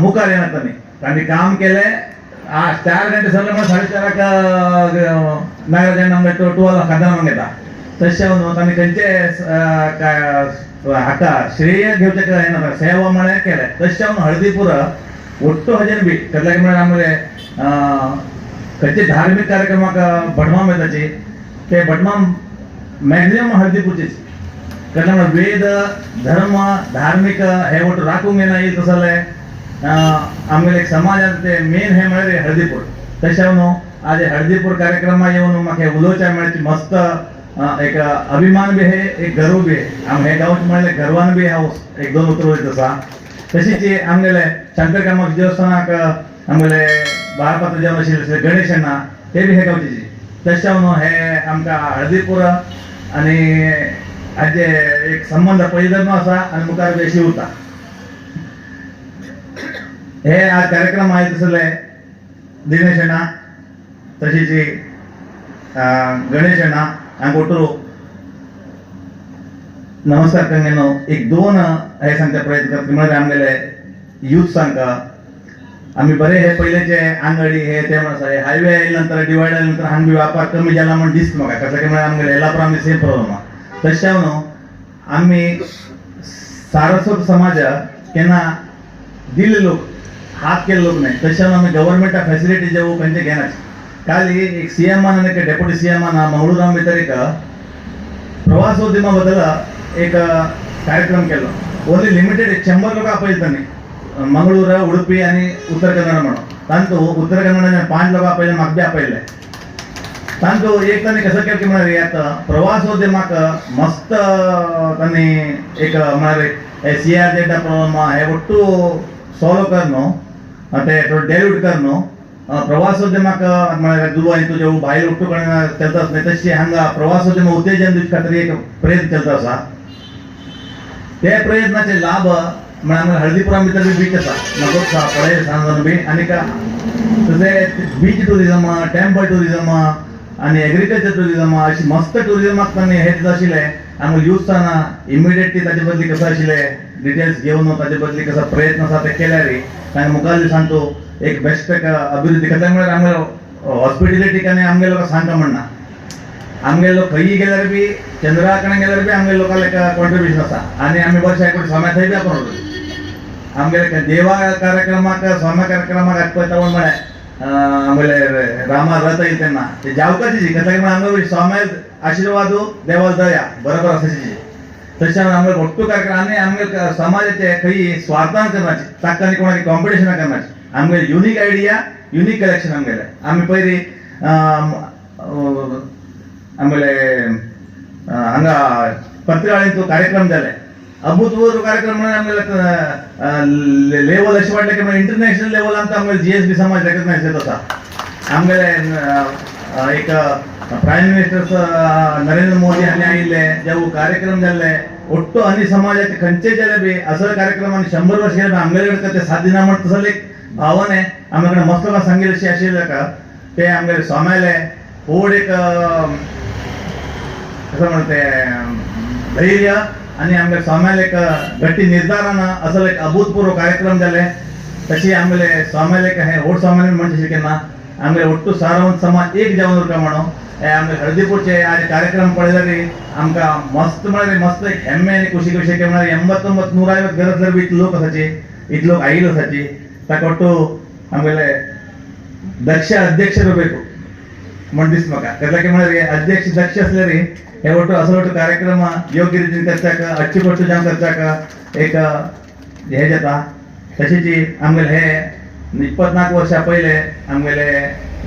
मुखार येनात तांणी काम केलें 4 घंटे सरले म्हणून 4:30 नागराजान आमगे टुवाला खातना मागयता तशें न्हू तांणी खंयचे हाका श्रेय घेवचें येना सेवा म्हळें केलें तशें हळदीपूर ओट्टू हाजेर बी कसल्याक म्हळ्यार आमगे खंयचे धार्मीक कार्यक्रमाक भटमाम येताची ते भटमाम मॅक्झिमम हळदीपूरचेच कसले म्हळ्यार वेद धर्म धार्मीक हे वटू राखूंक येना तसो जालें आमगे एक समाजान ते मेन हे म्हळ्यार हळदीपूर तशें न्हू आज हळदीपूर कार्यक्रमाक येवन म्हाका उलोवचें मेळचें मस्त एक अभिमान बी हे एक गर्व बी हांव हे गांवचे म्हणल्यार गर्वान बी हांव 1-2 उतरां वयता आसा तशीच आमगेले शंकर कामाक्ष देवस्थानाक आमगेले बाळपात्र जेवण आशिल्ले गणेश अण्णा ते बी हे गांवचे तशें न्हू हे आमकां हळदीपूर आनी हाजे एक संबंध पयलींच्यान आसा आनी मुखार बी अशी उरता हे आज कार्यक्रम आयज आसले दिनेश अण्णा तशीच गणेश अण्णा हांगा ओटरू नमस्कार कंगेनो 1-2 हे सांगता प्रयत्न करता म्हळ्यार आमगेले यूथ सांगता आमी बरे हे पयलेचे आंगडी हे ते म्हण आसा हायवे आयले नंतर डिवायड आयले नंतर हांगा बी व्यापार कमी जाला म्हण दिसता म्हाका कसले म्हळ्यार आमगेले येल्लापुरा आमगे सेम प्रॉब्लम आहा तशें न्हू आमी सारस्वत समाज केन्ना दिल्ले लोक हात केले लोक नाही तशें आमी गव्हर्मेंटा फॅसिलिटी जेवू खंयचे घेनात काली एक सीएमान आनी डेप्युटी सीएमान मंगळूराम भितर एक प्रवासोद्यमा बद्दल एक कार्यक्रम केलो ओन्ली लिमिटेड 100 लोक आपयले तांणी मंगळूर उडुपी आनी उत्तर कन्नड म्हणून तांतू उत्तर कन्नडान 5 लोक आपयले म्हाका बी आपयले तांतू एक तांणी कसं केलें की म्हळ्यार आता प्रवासोद्यमाक मस्त तांणी एक म्हळ्यार CRZ प्रॉब्लम हे ಒಟ್ಟು सॉल्व कर न्हू ते डेल्यूट कर न्हू प्रवासोद्यमाक म्हळ्यार दुबय तुजे भायर उठ्ठू कडेन चलता आसता तशी हांगा प्रवासोद्यम उत्तेजन दिवचे खातीर एक प्रयत्न चलता आसा ते प्रयत्नाचे लाभ म्हळ्यार हळदीपुरा भितर बी बीच आसा म्हाका आसा पळय सांगून बी आनीक तशें बीच टुरिजम टेम्पल टुरिजम आनी एग्रीकल्चर टुरिजम अशी मस्त टुरिजमाक तांणी हे दिता आशिल्ले आमगे युथ्साना इमिडिएटली ताजे बदली कसो आशिल्ले डिटेल्स घेवन ताजे बदली कसो प्रयत्न आसा ते केल्यार ताणें मुखार दिसांतू एक बेस्ट अभिवृद्धी करता म्हळ्यार आमगे हॉस्पिटेलिटीक आनी आमगे लोक सांगता म्हणना आमगे लोक खंयी गेल्यार बी चंद्रा कडेन गेल्यार बी आमगे लोकांक एक कॉन्ट्रिब्युशन आसा आनी आमी वर्सा एक स्वाम्या थंय बी आपण आमगे देवा कार्यक्रमाक स्वाम्या कार्यक्रमाक आयकता म्हळ्यार आमगेले रामा रथ येईल तेन्ना ते जावकाची कसले आमगे स्वाम्या आशिर्वादू देवाल दया बरोबर आसाची तशें आमगे भोट्टू कार्यक्रम आनी आमगे समाजाचे खंयी स्वार्थान करनाची ताका आनी कोणाक कॉम्पिटिशनां करनाची आमगे युनीक आयडिया युनीक कलेक्शन आमगेले आमी पयलीं आमगेले हांगा पत्रिकाळेंत तो कार्यक्रम जाले अभूतपूर्व कार्यक्रम म्हणून आमगेले लेवल अशें वाटलें की इंटरनॅशनल लेवलान आमगेले GSB समाज रेकग्नायज जाता आसा आमगेले एक प्रायम मिनिस्टर नरेंद्र मोदी हांणी आयिल्ले जे कार्यक्रम जाल्ले ಒಟ್ಟು आणि समाजाचे खंचे जेले बी असं कार्यक्रमाने 100 वर्ष गेले आमगेले ते 7 दिना म्हणत तसं एक भावने आमकडे मस्त का सांगितलं असेल का ते आमगेले स्वाम्याले ओढ एक कसं म्हणते धैर्य आणि आमगे स्वाम्याला एक गट्टी निर्धारानं असं एक अभूतपूर्व कार्यक्रम झाले तशी आमगे स्वाम्याला एक हे ओढ स्वाम्याला म्हणजे शिकेना आमगे ಒಟ್ಟು सारवंत समाज एक जाऊन का म्हणो आमगे हळदीपूरचे आज कार्यक्रम पडले आमका मस्त म्हणजे मस्त एक ಹೆಮ್ಮೆ आणि ಖುಷಿ ಖುಷಿ के म्हणजे 89 150 घरात बी लोक असायचे इत लोक आईल असायचे ताकोಟ್ಟು आमगे दक्ष अध्यक्ष ಬೇಕು म्हणतीस मका त्याला की म्हणजे अध्यक्ष दक्ष असले रे हे ಒಟ್ಟು असं ಒಟ್ಟು कार्यक्रम योग्य रीतीने करचाक अच्चुकट्टू जाम करचाक एक हे जाता तशीची आमगेले हे 24 वर्षा पहिले आमगेले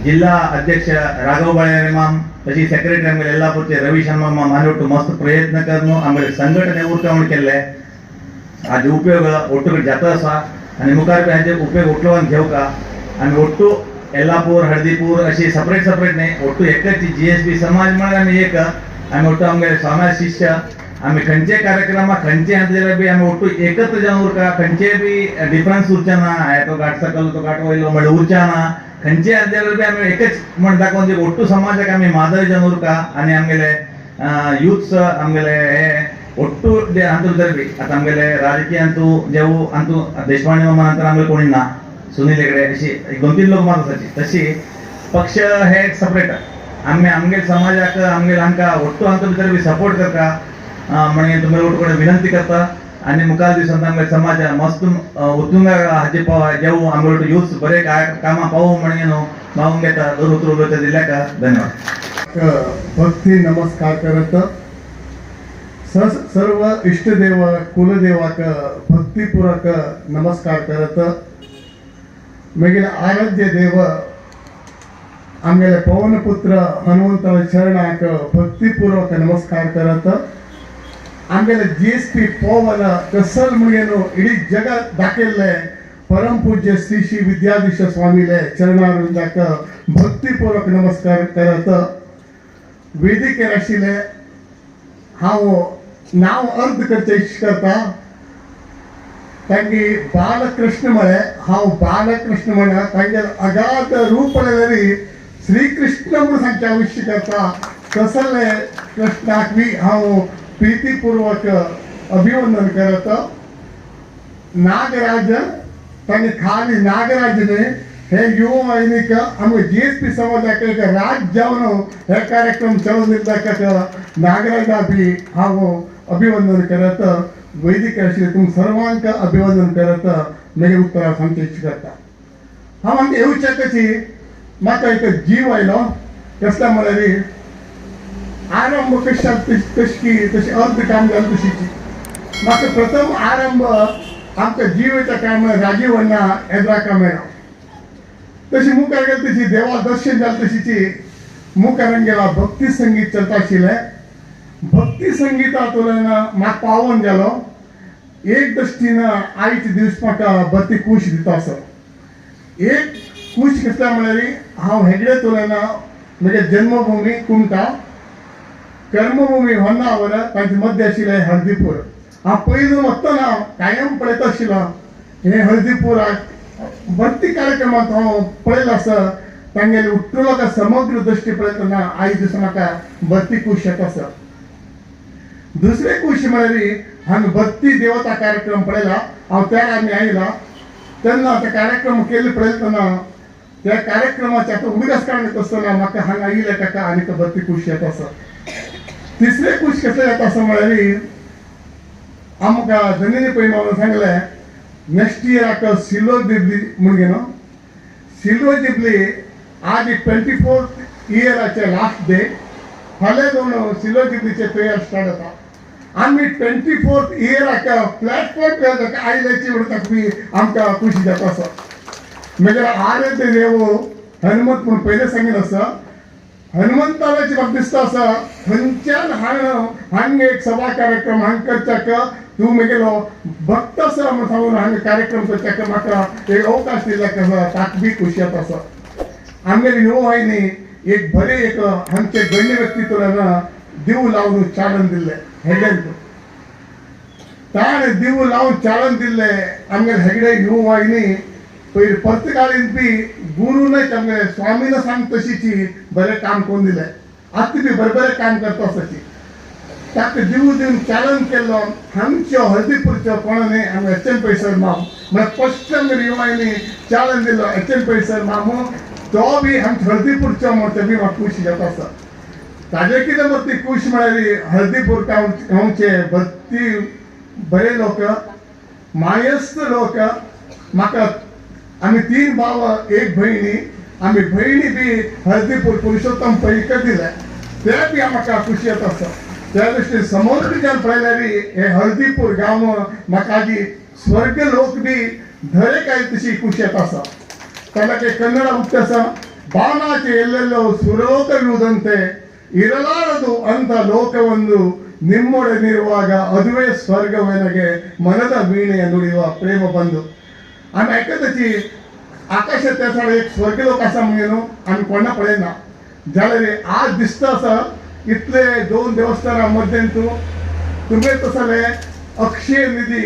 जिल्हा अध्यक्ष राघव बाळे माम तशी सेक्रेटरी आमगेले यल्लापूरचे रवी शर्मा माम हाने ಒಟ್ಟು मस्त प्रयत्न करनो आमगेले संघटने उरकावण केले आज उपयोग ಒಟ್ಟು जाता असा आणि मुखार ह्याचे उपयोग उठलवून घेऊ का आणि ಒಟ್ಟು यल्लापूर हळदीपूर अशी सेपरेट नाही ಒಟ್ಟು एकच जीएसबी समाज म्हणून आम्ही एक आम्ही ಒಟ್ಟು आमगे समाज शिष्य आम्ही खंचे कार्यक्रम खंचे अंतजेला बी आम्ही ಒಟ್ಟು एकत्र जाऊन का खंचे बी डिफरन्स उरचाना आहे तो गाठ सकल तो गाठ वैलो म्हणजे उरचाना खंचे अंतजेला बी आम्ही एकच म्हण दाखवून जे ಒಟ್ಟು समाजाक आम्ही मादर जाऊन का आणि आमगेले यूथ्स आमगेले हे ಒಟ್ಟು अंतर बी आता आमगेले राजकीय अंतू जेवू अंतू देशपांडे मामा नंतर आमगे कोणी ना सुनील हेगडे अशी 2-3 लोक मात असायची तशी पक्ष हे सेपरेट आम्ही आमगे समाजाक आमगे हांका ಒಟ್ಟು अंतर भितर बी सपोर्ट करता म्हणजे तुम्ही उठकडे विनंती करता आणि मुखार दिवसांत आमगे समाज मस्त उत्तुंग हाजे जेवू आमगे यूथ बरे कामा पाहू म्हणजे नो मागून घेता उतरू दिल्या का धन्यवाद भक्ती नमस्कार करत सर्व इष्टदेव कुलदेवाक भक्तीपूर्वक नमस्कार करत मगील आराध्य देव आमगेले पवनपुत्र हनुमंत चरणाक भक्तीपूर्वक नमस्कार करत आमगेले जीएसपी पवन कसल म्हणून इडी जगात दाखयल्ले परमपूज्य श्री श्री विद्याधीश स्वामीले चरणारुंदाक भक्तीपूर्वक नमस्कार करत वेदिकेर आशिल्ले हांव नाव अर्ज करचे करता तांगे बालकृष्ण म्हळे हांव बालकृष्ण म्हणा तांगे अगाध रूप पळयलेली श्री कृष्ण म्हणून सांगचे आयुश्य करता तसले कृष्णाक बी हांव प्रीतीपूर्वक अभिवंदन करत नागराज तांगे खाली नागराजने हे युवा वाहिनीक आमगे जीएसपी समाजाक एक राज जावन हे कार्यक्रम चलोवन दिल्ल्याक नागराजा बी हांव अभिवंदन करत वैदिक आशिल्ले तुम सर्वांक अभिवंदन करत मगे उत्तरां सांगचे इच्छा करता हांव हांगा येवचे कशी म्हाका एक जीव आयलो कसल्या म्हळ्यार आरंभ कशा तशी अर्ध काम जालें तशीची म्हाका प्रथम आरंभ आमच्या जीवेच्या कामां राजीव अण्णा येद्राका मेळ्ळो तशी मुखार गेली तशी देवा दर्शन जालें तशीची मुखार गेला भक्ती संगीत चलता आशिल्लें भक्ती संगीतातून म्हाका पावन जालो एक दृश्टीन आयचे दिवस म्हाका बरी खूश दिता असो एक खूश कसल्या म्हळ्यार हांव हेगडे तुलेन म्हगे जन्मभूमी कुमटा कर्मभूमी होन्नावर तांचे मध्य आशिल्ले हळदीपूर हांव पयलू वतना कायम पळयत आशिल्लो हे हळदीपुराक भक्ती कार्यक्रमांत हांव पळयलो आसा तांगेले उठ्ठलो का समग्र दृश्टी पळयतना आयज दिसा म्हाका बरी खूश येता आसा दुसरे खुशी म्हळ्यार हांवें भक्ती देवता कार्यक्रम पळयला हांव त्या आमी आयला तेन्ना ते कार्यक्रम केले पळयतना त्या कार्यक्रमाचे आतां उगडास काडीत आसतना म्हाका हांगा आयिल्ले ताका आनीक बरी खूश येता आसा तिसरे खूश कशें येता आसा म्हळ्यार आमकां धनिनी पै मामा सांगलें नेक्स्ट इयराक सिल्वर जुबली म्हूण गे न्हू सिल्वर जुबली आज 24th इयराचे लास्ट डे फाल्यां जावन सिल्वर जुबलीचे प्रेयर स्टार्ट जाता आमी 24th इयराक प्लॅटफॉर्म आयल्याची म्हणटात बी आमकां खुशी जाता आसा मागीर आराध्य देव हनुमंत म्हूण पयलें सांगिल्लो आसा हनुमंताची म्हाका दिसता आसा खंयच्यान हांगा एक सभा कार्यक्रम हांगा करच्याक तूं म्हगेलो भक्त आसा म्हूण सांगून हांगा कार्यक्रम करच्याक म्हाका एक अवकाश दिल्याक आसा ताका बी खुशी येता आसा आमगेली युवा वाहिनी एक बरे एक आमचे गण्य व्यक्तित्वान दिव लावन चालन दिल्ले हेल्यांक ताण दिव लावून चालन दिले आमगे हेगडे यू वाहिनी पहिले प्रत्येकालीन बी गुरुनच आमगे स्वामीनं सांग तशीची बरे काम कोण दिले आता बी बरे काम करता असाची ताका दिव दिवन चालन केलो हांगच्यो हळदीपूरच्यो कोणाने आमी एच एन पैसर माम म्हळ्यार फर्स्ट आमगे यू वाहिनी चालन दिलो एच एन पैसर मामू तो बी आमच्या हळदीपूरच्यो म्हण ते बी म्हाका खुशी जाता आसा ताजे कितें मती खुश म्हळ्यार हळदीपूर गांवचे भरती बरे लोक मायस्त लोक म्हाका आमी 3 भाव एक भयणी आमी भयणी बी हळदीपूर पुरुषोत्तम पैकर दिले ते बी म्हाका खुशी येता आसा त्या दृश्टीन समोरच्यान पळयल्यार हे हळदीपूर गांव म्हाका आजी स्वर्ग लोक बी धरेकाय तशी खुशी येता आसा ತನಗೆ ಕನ್ನಡ ಹುಟ್ಟಸ ಬಾನಾಚೆ ಎಲ್ಲೆಲ್ಲೋ ಸುರಲೋಕವಿರುವುದಂತೆ ಇರಲಾರದು ಅಂತ ಲೋಕವೊಂದು ನಿಮ್ಮೊಡನಿರುವಾಗ ಅದುವೇ ಸ್ವರ್ಗವೆನಗೆ ಮನದ ವೀಣೆಯ ನುಡಿಯುವ ಪ್ರೇಮ ಬಂದು आम्ही ऐकत होती आकाशात त्याचा एक स्वर्गलोक असा म्हणून आम्ही कोणा पळयना जाल्यार आज दिसता असा इतले 2 देवस्थानां तुम्ही तसले अक्षय निधी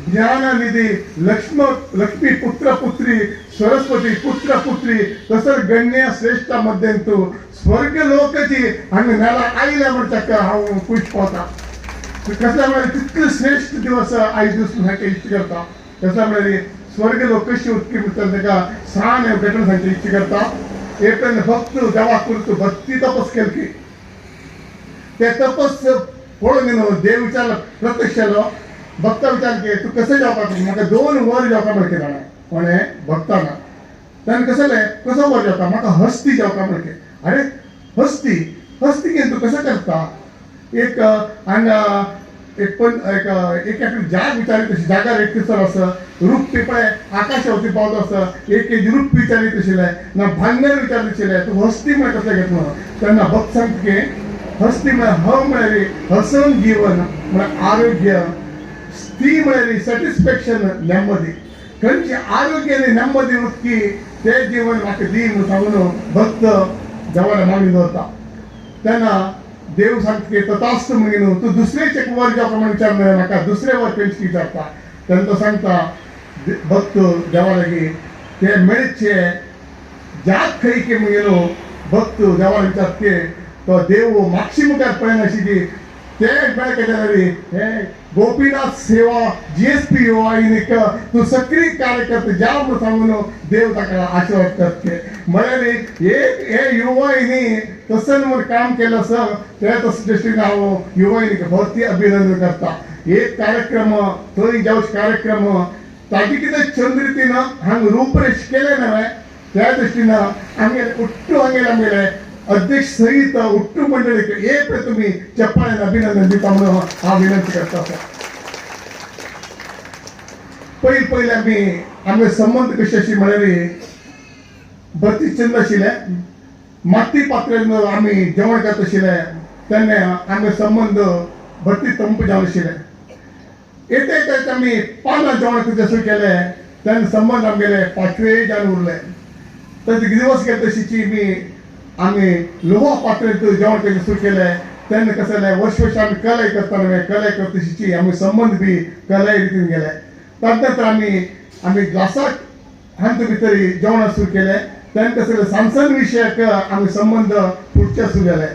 ज्ञान निधी लक्ष्मी पुत्र पुत्री सरस्वती पुत्र पुत्री तसंच गण्य श्रेष्ठ मध्यंतू स्वर्ग लोकाची आम्ही नाला आईला म्हणटा हांव खुश पावता कसला म्हळ्यार तितले श्रेष्ठ दिवस आयज दीस म्हाका इश्ट करता कसला म्हळ्यार स्वर्ग लोक कशी उदकी म्हणटा ताका सान भेटून सांगचे इश्ट करता एक भक्त देवा करता भक्ती तपस केली ते तपस पळोवन न्हू देव विचारलो प्रत्यक्ष केलो भक्ता विचार की तू कशें जावपाक म्हाका 2 वर जावपाक म्हण केला कोणे भक्ताना ताणें कसो वर जावपाक म्हाका हस्ती जावपाक म्हण के अरे हस्ती घेवन तूं कशें करता एक हांगा एक जाग विचारी तशी जागार एक तिसर आसा रूप पिपळे आकाशावरती पावलो आसा एक रूप विचारी तशिले ना भांगर विचार तशिले तूं हस्ती म्हण कसलें घेत म्हणून तेन्ना भक्त सांगता की हस्ती म्हळ्यार ह म्हळ्यार हसन जीवन म्हळ्यार आरोग्य स्त्री म्हळ्यार सॅटिस्फॅक्शन नेಮ್ಮದಿ खंयची आरोग्य आनी नेಮ್ಮದಿ उदकी ते जीवन म्हाका दी म्हणून सांगून भक्त देवाला मागणी दवरता तेन्ना देव सांगता की तथास्तु म्हणून तूं दुसरेचे वर जावपाक म्हण विचारलें म्हाका दुसरे वर खंयची विचारता तेन्ना तो सांगता भक्त देवा लागीं ते मेळचे जात खंय की म्हणून भक्त देवाला विचारता की तो देव मागशी मुखार पळयनाशिल्ली ते मेळ केल्यार हे गोपीनाथ सेवा GSP युवाहिनीक तूं सक्रिय कार्यकर्ता जाव म्हणून सांगून देव ताका आशीर्वाद करता म्हळ्यार एक हे युवाहिनी तसं म्हूण काम केलं असं त्या दृश्टीन हांव युवाहिनीक भरती अभिनंदन करता एक कार्यक्रम थंय जावचे कार्यक्रम ताजे कितें चंद्रितीन हांगा रूपरेश केले न्हय त्या दृश्टीन आमगे उट्टू आमगेले अध्यक्ष सहित उट्टू मंडळीक एक तुम्ही चप्पाळ्यान अभिनंदन दिता म्हणून हांव विनंती करता पहिले आमगे संबंध कशे आशिल्ले म्हळ्यार भरती चंद आशिल्ले माती पात्रेन आमी जेवण करता आशिल्ले तेन्ना आमगे संबंध भरती तंप जावन आशिल्ले एक आमी 5 जेवण करचे सुरू केले तेन्ना संबंध आमगेले 5वे जावन उरले तर दिवस गेले तशीची आमी लोहा पात्रेंत जेवण करचे सुरू केले तेन्ना कशें जालें वर्ष आमी कलय करताले कलय करता तशीची आमी संबंध बी कलय रितीन गेले त्यानंतर आमी ग्लासाक हांत भितर जेवण सुरू केले तेन्ना कशें सांसन विशयक आमी संबंध फुडचे सुरू केले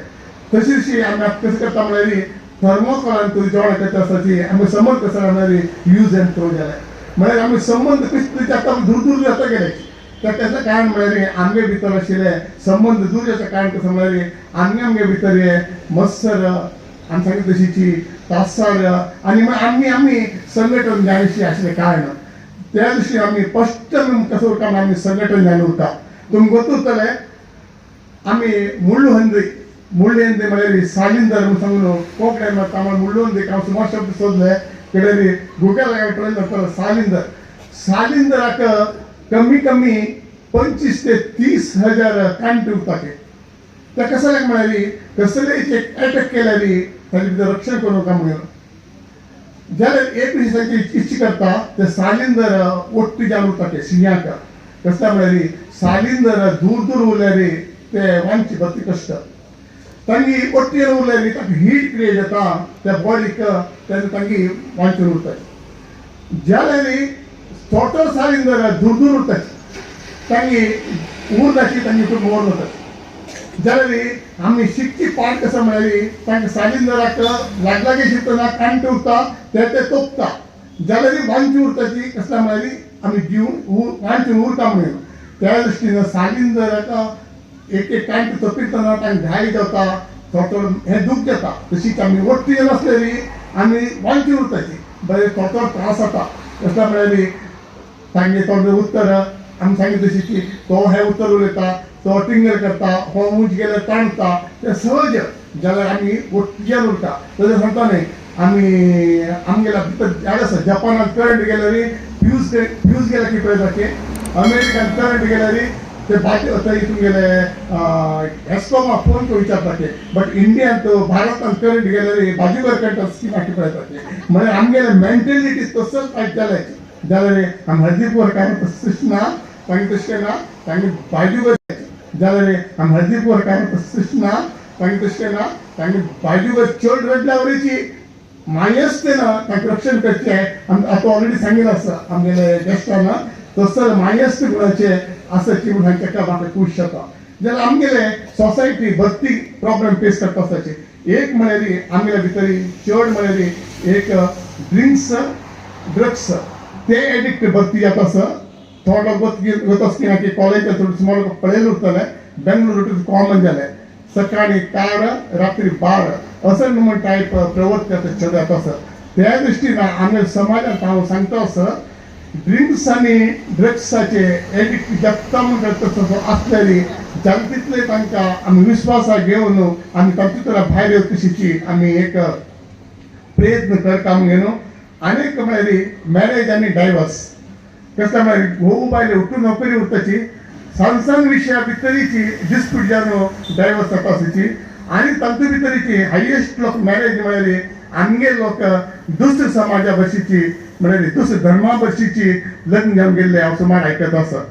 तशीच आमी कशें करता म्हळ्यार थर्मोकॉलान जेवण करता आसताची आमी संबंध कशें म्हळ्यार यूज एंड थ्रो जाले म्हळ्यार आमी संबंध कशे जाता दूर जाता गेले त्याचं कारण म्हळ्यार आमगे भितर आशिल्ले संबंध दूर जावचे कारण कशें म्हळ्यार आमगे भितर मत्सर आमी सांगितले तशीची तासार आनी आमी संघटन जायशी आशिल्ले कारण त्या दिवशी आमी फस्ट कसो उरता आमी संघटन जावन उरता तुमकां गोतूरतले आमी मुळ्ळुहंदी म्हळ्यार सालिंदर म्हणून सांगून कोंकणीन तांबड मुळ्ळुहंदी हांव सुमार शब्द सोदले केल्यार गुगल पळयलो सालिंदराक कमी 25 ते 30 हजार कांटे उरता ते कशें म्हळ्यार कसलेय अटॅक केल्यार ताजे भितर रक्षण करूं का म्हणून जाल्यार एक दिसाची इच्छा करता ते सालिंदर ओट्टी जावन उरता ते सिंहाक कसं म्हळ्यार सालिंदर दूर उरल्यार ते वांची भरती कश्ट तांगी ಒಟ್ಟಿಗೆ ಉರ್ಲೇರಿ ತಕ್ಕ ಹೀಟ್ ಕ್ರಿಯೇಟ್ ಆತಾ त्या बॉडीक तेन्ना तांगी वांचून उरताय जाल्यारी टोटल सालिंद दूर दूर उरताय तांगी उरदाची तांगी खूब मोड जाता जाल्यारी आमी शिकची पार्ट कसं म्हळ्यारी तांकां सालिंदराक लागलागे शिकतना कांट उरता ते तोपता जाल्यारी वांची उरताची कसल्या म्हळ्यारी आमी जीवन वांचून उरता म्हणून त्या दृश्टीन सालिंदराक एक एक कांट तोपितना तांकां घाय जाता थोडं हे दूख जाता तशीच आमी वट्टी नसलेली आमी वांची उरताची बरें थोडो त्रास जाता कसल्या म्हळ्यारी तांगे थोडें उत्तर आमी सांगितलें तशी की तो हे उत्तर उलयता तो टिंगर करता हो उंच गेल्यार ताणता ते सहज जाल्यार आमी वट्टीच्यान उरता तशें सांगता न्ही आमी आमगेल्या भितर झाड आसा जपानान करंट गेल्यार फ्यूज गेल्या की पळय जाके अमेरिकान करंट गेल्यार ते बाजू थंय तुमगेले एस्कॉमा फोन करून विचारताके बट इंडियान तो भारतान करंट गेल्यार बाजूगर कंट्रोल स्कीम आखी पळयताके म्हळ्यार आमगेले मेंटेलिटी तसोच टायप जाल्यार जाल्यार आमी हळदीपूर काय तशें ना तांगे तशें ना तांगे बाजूगर जाल्यार आमी हळदीपूर काय तशें ना तांगे तशें ना तांगे बाजूगर चड रडल्या वरेची मायस्ते ना तांकां रक्षण करचें आमी आतां ऑलरेडी सांगिल्लें आसा आमगेले गेस्टान तसर मायस्त गुणाचे आसाची म्हणून हांचे म्हाका खूश जाता जाल्यार आमगेले सोसायटी भरती प्रॉब्लेम फेस करता आसाचे एक म्हळ्यार आमगेल्या भितर चड म्हळ्यार एक ड्रग्स ते एडिक्ट भरती जाता आसा थोडो वता आसतना की कॉलेजात सुमार पळयलें उरतलें बेंगलुरू कॉमन जालें सकाळी 4 रात्री 12 असं म्हणून टायप प्रवृत्ती जाता जाता आसा त्या दृश्टीन आमगे समाजात हांव सांगता आसा ड्रिंक्स आनी ड्रग्साचे एडिक्ट जगता म्हणटा तसो आसलेली जागतीतले तांकां आमी विश्वासाक घेवन आमी तातूंतल्या भायर येवतशीची आमी एक प्रयत्न करता म्हणून आनीक म्हळ्यार मॅरेज आनी डायवर्स कसल्या म्हळ्यार घोव बायले उठून नोकरी उरताची सांग विशया भितरीची डिस्प्यूट जावन डायवर्स जाता आसाची आनी तांतू भितरीची हायेस्ट लोक मॅरेज म्हळ्यार आमगे लोक दुसऱ्या समाजा भशेची म्हळ्यार दुसऱ्या धर्मा भशेची लग्न जावन गेल्ले हांव सुमार आयकत आसा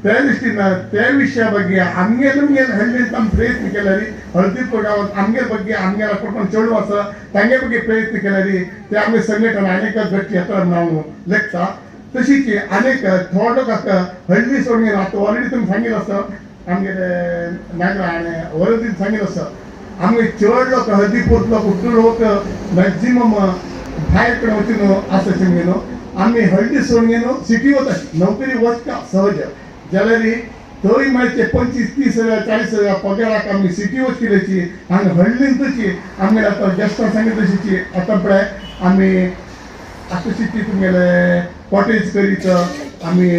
त्या दृश्टीन त्या विशया ಬಗ್ಗೆ आमगे हल्ली आमी प्रयत्न केल्यार हळदीपूर गांवांत आमगे ಬಗ್ಗೆ आमगेला कोण चेडूं आसा तांगे ಬಗ್ಗೆ प्रयत्न केल्यार ते आमगे संघटन अनेक गट येता हांव लेखता तशीच अनेक थोडो काका हळदी सोडून आतां ऑलरेडी तुमी सांगिल्लें आसा आमगेले नागरा आनी वरदीन सांगिल्लें आसा आमगे चड लोक हळदीपूर लोक उठून लोक मॅक्झिमम भायर कडेन वचून आसाचे न्हू आमी हळदी सोडून न्हू सिटी वता नोकरी वचता सहज जाल्यार थंय मागीर 25-30,000 40,000 पगाराक आमी सिटी वचकिलेची आनी हळदीन तशी आमगे आतां गेस्टां सांगिल्लें तशीची आतां पळय आमी आतां सिटी तुमगेले कॉटेज करीत आमी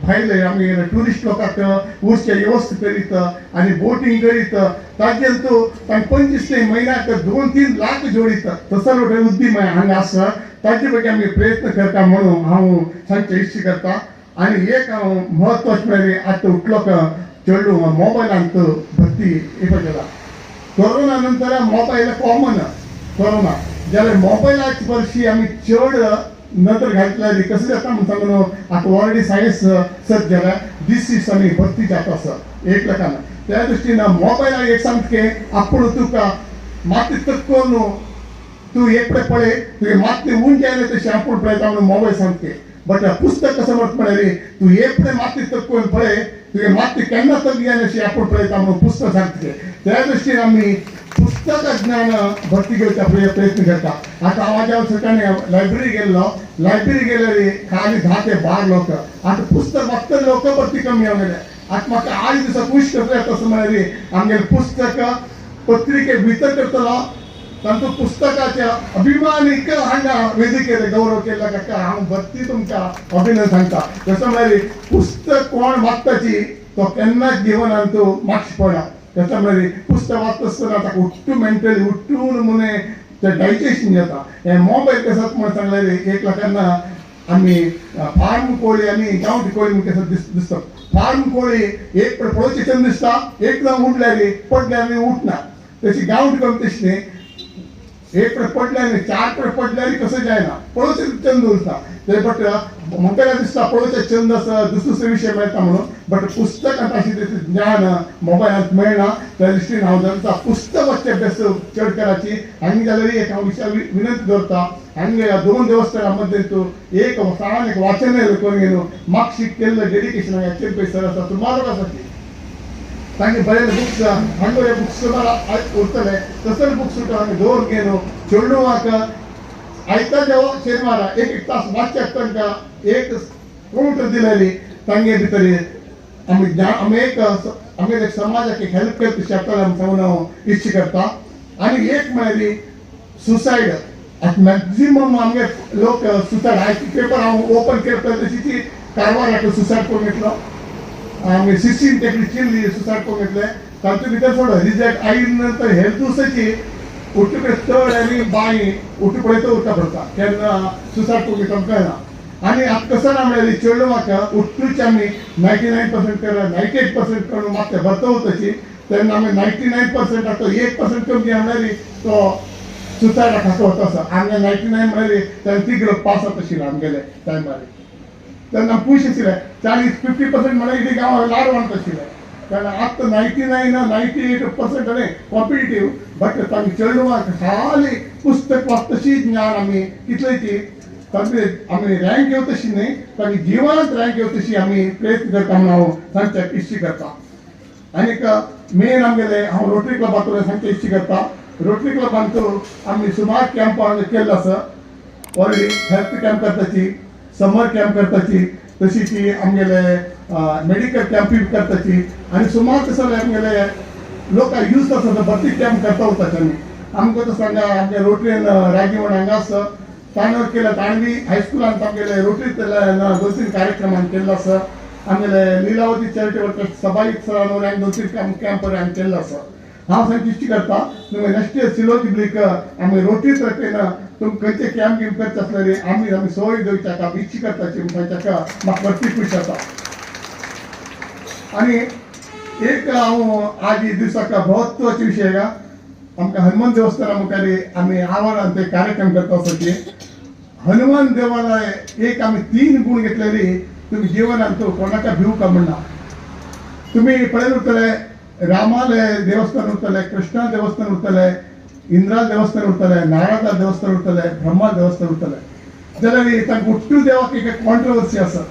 भायले आमी ट्युरिस्ट लोकांक उरचे वेवस्था करीत आनी बोटींग करीत ताजेर तूं तांकां 25 म्हयन्याक 2-3 लाख जोडीत तसो उद्दीम हांगा आसा ताजे ಬಗ್ಗೆ आमी प्रयत्न करता म्हणून हांव सांगचे इश्ट करता आनी एक हांव म्हत्वाचें म्हळ्यार आतां उठलो चेडूं मोबायलांत भरती येवपाक गेला कोरोना नंतर मोबायल कॉमन कोरोना जाल्यार मोबायलाची वर्शी आमी चड नदर घातल्यार कशें जाता म्हणून सांगून आतां ऑलरेडी सायन्स सर्च जाल्यार डिसीज आनी भरती जाता आसा एक लकान त्या दृश्टीन मोबायलाक एक सांगता आपूण तुका माती तक्कोन तूं एकटे पळय तुगे माती उंच आयले तशें आपूण पळयता म्हणून मोबायल सांगता बट पुस्तक कसं म्हणटा म्हळ्यार तूं एकटे माती तक्कोन पळय तुगे माती केन्ना तगली अशी आपूण पळयता म्हणून पुस्तक सांगता त्या दृश्टीन आमी पुस्तक ज्ञान भरती घेवचा प्रयत्न करता आतां हांव सकाळी लायब्ररी गेल्लो लायब्ररी गेल्यार खाली 10 ते 12 लोक आतां पुस्तक वाचतले लोक भरती कमी जावंले आतां म्हाका 8 दिसा खूश करता तसं म्हळ्यार आमगेले पुस्तक पत्रिके भितर करतलो तांचो पुस्तकाच्या अभिमानीक हांगा वेदिकेर गौरव केला काका हांव भरती तुमकां अभिनंदन सांगता तसं म्हळ्यार पुस्तक कोण वाचताची तो केन्नाच जिवनांत तो मार्क्स पडना तसं म्हळ्यार पुस्तक वाचता आसतना ताका उठ्ठू मेंटली उठ्ठून म्हणे ते डायजेशन जाता हे मोबायल कसो म्हण सांगल्यार एक लोकांना आमी फार्म कोळी आनी गांवठी कोळी म्हण कसो दिसता फार्म कोळी एक पळोवचें दिसता एकदम उठल्यार पडल्यार उठना तशी गांवठी कोळी तशी न्ही एक कडेन पडल्यानी 4 कडेन पडल्यानी कसं जायना पळोवचे चंद उरता ते बट म्हाका दिसता पळोवचे छंद आसा दुसरे विशय मेळटा म्हणून बट पुस्तकांत अशी त्याचे ज्ञान मोबायलांत मेळना त्या दृश्टीन हांव जनता पुस्तक वाचचे अभ्यास चड कराची हांगा जाल्यार एक हांव विनंती दवरता हांगा 2 देवस्थानां मध्य तूं एक सणान एक वाचनालय करून घेवन म्हाका केल्लो डेडिकेशन हाचेर पयसर आसा सुमार आसा ती तांगे बरेले बुक्स हांगा हे बुक्स उरतले तसले बुक्स हांगा दवरून घेवन चेडूवाक आयता जेव्हा शेनवारा एक तास वाचच्याक तांकां एक काउंटर दिलेली तांगे भितर आमी एक समाजाक एक हेल्प करपी शकता म्हणून हांव इच्छा करता आनी एक म्हळ्यार सुसायड मॅक्झिमम आमगे लोक सुसायड आयज पेपर हांव ओपन करता तशी कारवार सुसायड करून घेतलो आमगे 16 तेकडी चिल्ली सुसायड करून घेतले तातूंत भितर थोडो रिजल्ट आयिल्ले नंतर हेल्थ दुसरी उठ्ठे चड आनी बाई उठ्ठे पळयता उरता पडटा केन्ना सुसायड करून घेता कळना आनी आतां कसो ना म्हळ्यार चेडूं म्हाका उठ्ठूच आमी 99% केला 98% करून म्हाका भरता तशी तेन्ना आमी 99% आतां 1% कमी म्हळ्यार तो सुसायडाक हाका वता आसा आमगे 99 म्हळ्यार तेन्ना तिगलो पास जाता आशिल्लो आमगेले टायमार तेन्ना पयशे आशिल्ले 40-50% म्हळ्यार इथे गांवां लाड वांट आशिल्ले तेन्ना आतां 99-98% न्ही कॉम्पिटिटीव बट तांगे चेडूंक खाली पुस्तक वाच तशी ज्ञान आमी कितलेची तांचे आमी रँक घेव तशी न्ही तांगे जिवनांत रँक घेव तशी आमी प्रयत्न करता म्हणून हांव सांगचें इश्ट करता आनीक मेन आमगेले हांव रोटरी क्लबांतून सांगचें इश्ट करता रोटरी क्लबांतून आमी सुमार कॅम्प केल्लो आसा ऑलरेडी हेल्थ कॅम्प करताची समर कॅम्प करताची तशी ती आमगेले मेडिकल कॅम्प करताची आनी सुमार तसले आमगेले लोक यूज आसा भरती कॅम्प करता वताचे आमी आमकां तो सांगा आमगे रोटरीन राजीवण हांगा आसा ताणें केला ताणवी हायस्कुलांत आमगेले रोटरी 2-3 कार्यक्रमान केल्लो आसा आमगेले लिलावती चॅरिटेबल ट्रस्ट सबाईक सरान 2-3 कॅम्प हांवें केल्लो आसा हांव सांगचें इश्ट करता तुमी नेक्स्ट इयर सिल्वर जुबलीक आमी रोटरी तर्फेन तुमकां खंयचे कॅम्प घेवन करचे आसलेली आमी सोय दिवच्याक आमी इच्छा करताची ताका म्हाका भरती खूश जाता आनी एक हांव आज दिसाक म्हत्वाचे विशय आमकां हनुमान देवस्थाना मुखारी आमी आवारांत एक कार्यक्रम करता आसा की हनुमान देवाला एक आमी 3 गूण घेतलेली तुमी जिवनांत कोणाका भिवका म्हणना तुमी पळयले उरतले रामाले देवस्थान उरतले कृष्णा देवस्थान उरतले इंद्रा देवस्थान उरतले नारदा देवस्थान उरतले ब्रह्मा देवस्थान उरतले जाल्यार तांकां उट्टू देवाक एक कॉन्ट्रोवर्सी आसा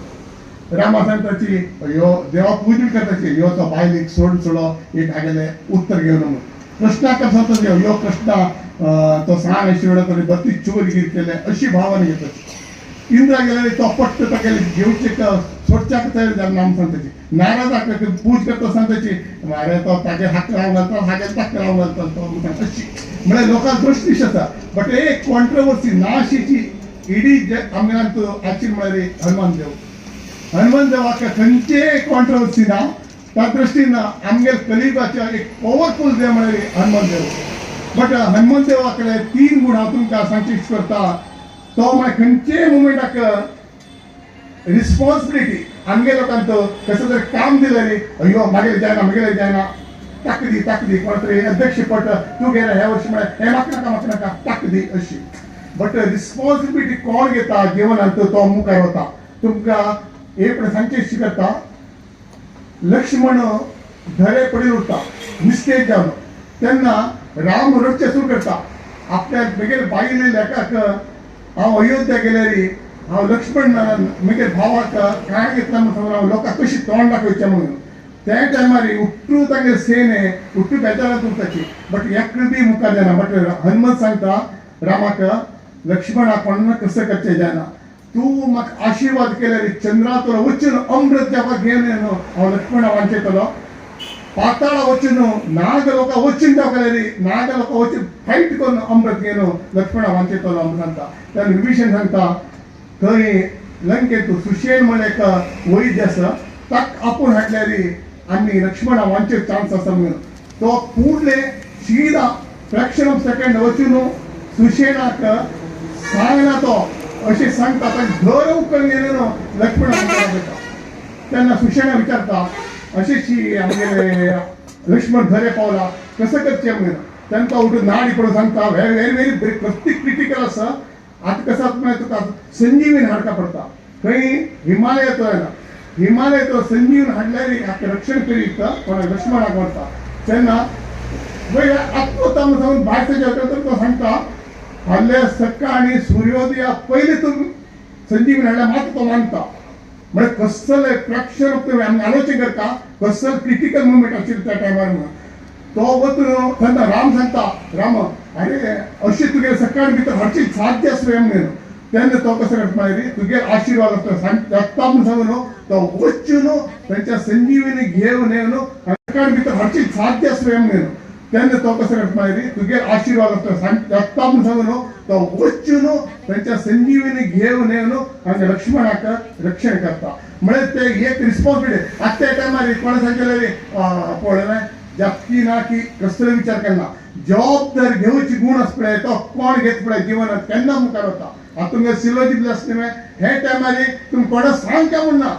रामा सांगताची ह्यो देवा पूजन करताची ह्यो तो बायलेक सोडो एक हागेले उत्तर घेवन म्हणून कृष्णाक सांगता ह्यो कृष्णा तो सांग शिवडा तरी बत्ती चोरगीर केले अशी भावना घेतात इंद्रा गेल्यार तो पट्ट तागेले घेवचे सोडच्याक तयार जालें आमी सांगताची नारदाक पूज करता सांगताची मारे तो तागे हाक राव घालता हागे ताक राव घालता तो अशी म्हळ्यार लोकांक दृश्टीश आसा बट एक कॉन्ट्रोवर्सी नाशीची इडी आमगांत आशिल्ली म्हळ्यार हनुमान देवाक खंयचे कॉन्ट्रोवर्सी ना त्या दृश्टीन आमगे कलियुगाचे एक पॉवरफुल देव म्हळ्यार हनुमान देव बट हनुमान देवा कडेन 3 गूण हांव तुमकां सांगचें इश्ट करता तो म्हळ्यार खंयचे मुमेंटाक रिस्पॉन्सिबिलिटी आमगे लोकांक कसं जर काम दिलें अयो मागेले जायना ताक दी कोण तरी अध्यक्ष पट तूं गेले ह्या वर्षी म्हळ्यार हें म्हाका नाका ताक दी अशी बट रिस्पॉन्सिबिलिटी कोण घेता जिवनांत तो मुखार वता तुमकां एक सांगचें इश्ट करता लक्ष्मण धरे पडेल उरता मिस्टेक जावन तेन्ना राम रडचें सुरू करता आपल्या बेगीन बायले लेकाक हांव अयोध्या गेल्यार हांव लक्ष्मण म्हगे भावाक काळ घेतला म्हणून हांव लोकांक कशी तोंड दाखोवचें म्हणून त्या टायमार उट्टू तांगे सेने उट्टू बेजारांत उरताची बट एकूय बी मुखार जायना बट हनुमंत सांगता रामाक लक्ष्मणा कोणाक कसं करचें जायना तूं म्हाका आशिर्वाद केल्यार चंद्रातलो वचून अमृत जेवपाक घेवन हांव लक्ष्मणा वांचयतलो पाताळा वचून नाग लोकां वचून जावल्यार नाग लोकां वचून फायट करून अमृत घेवन लक्ष्मणा वांचयतलो आमी सांगता तेन्ना विभीषण सांगता थंय लंकेंत सुशेन म्हण एक वैद्य आसा ताका आपूण हाडल्यार आमी लक्ष्मणा वांचेक चान्स आसा म्हणून तो फुडले सीदा फ्रॅक्शन ऑफ सेकंड वचून सुशेनाक सांगना तो अशें सांगता ताका घर उखल गेलो लक्ष्मणा वांचता तेन्ना सुशेना विचारता अशें आमगेले लक्ष्मण घरे पावला कसं करचें म्हणून तांकां उठून नाडी पडून सांगता व्हेरी व्हेरी प्रत्येक क्रिटिकल आसा. आता कसं तुका संजीवीन हाडका पडटा. खंय हिमालय येतो ना, हिमालय तो संजीवन हाडल्यार आता रक्षण करीत कोणा लक्ष्मणाक म्हणटा तेन्ना आत्महत्या म्हणून भायर तर तो सांगता फाल्यां सकाळी सूर्योदया पयलीं तूं संजीवन हाडल्यार मात तो मानता. म्हणजे कसले फ्रॅक्चर ऑफ द आमी आलोचन करता कसले क्रिटिकल मुवमेंट आशिल्लो त्या टायमार म्हणून तो वचून तेन्ना राम सांगता राम अरे अशें तुगे सकाळी भितर हाडची साध्य आसलें म्हणून तेन्ना तो कसो करता रे तुगे आशिर्वाद आसता येता म्हणून सांगून तो वचून तांच्या संजीवनी घेवन येवन सकाळी भितर हाडची साध्य आसलें म्हणून तेन्ना तो कसो करता रे तुगे आशिर्वाद आसता येता म्हणून सांगून तो वचून तांच्या संजीवनी घेवन येवन हांगा लक्ष्मणाक रक्षण करता. म्हणजे ते एक रिस्पॉन्सिबिलिटी आतां त्या टायमार कोणा सांगलें रे पळय जास्ती ना की कसले विचार केला जबाबदार घेवची गुण आस पळय तो कोण घेत पळय जिवनात केन्ना मुखार वता. आता तुमगे सिलोजी आसले हे टायमार तुमी कोणा सांगता म्हण ना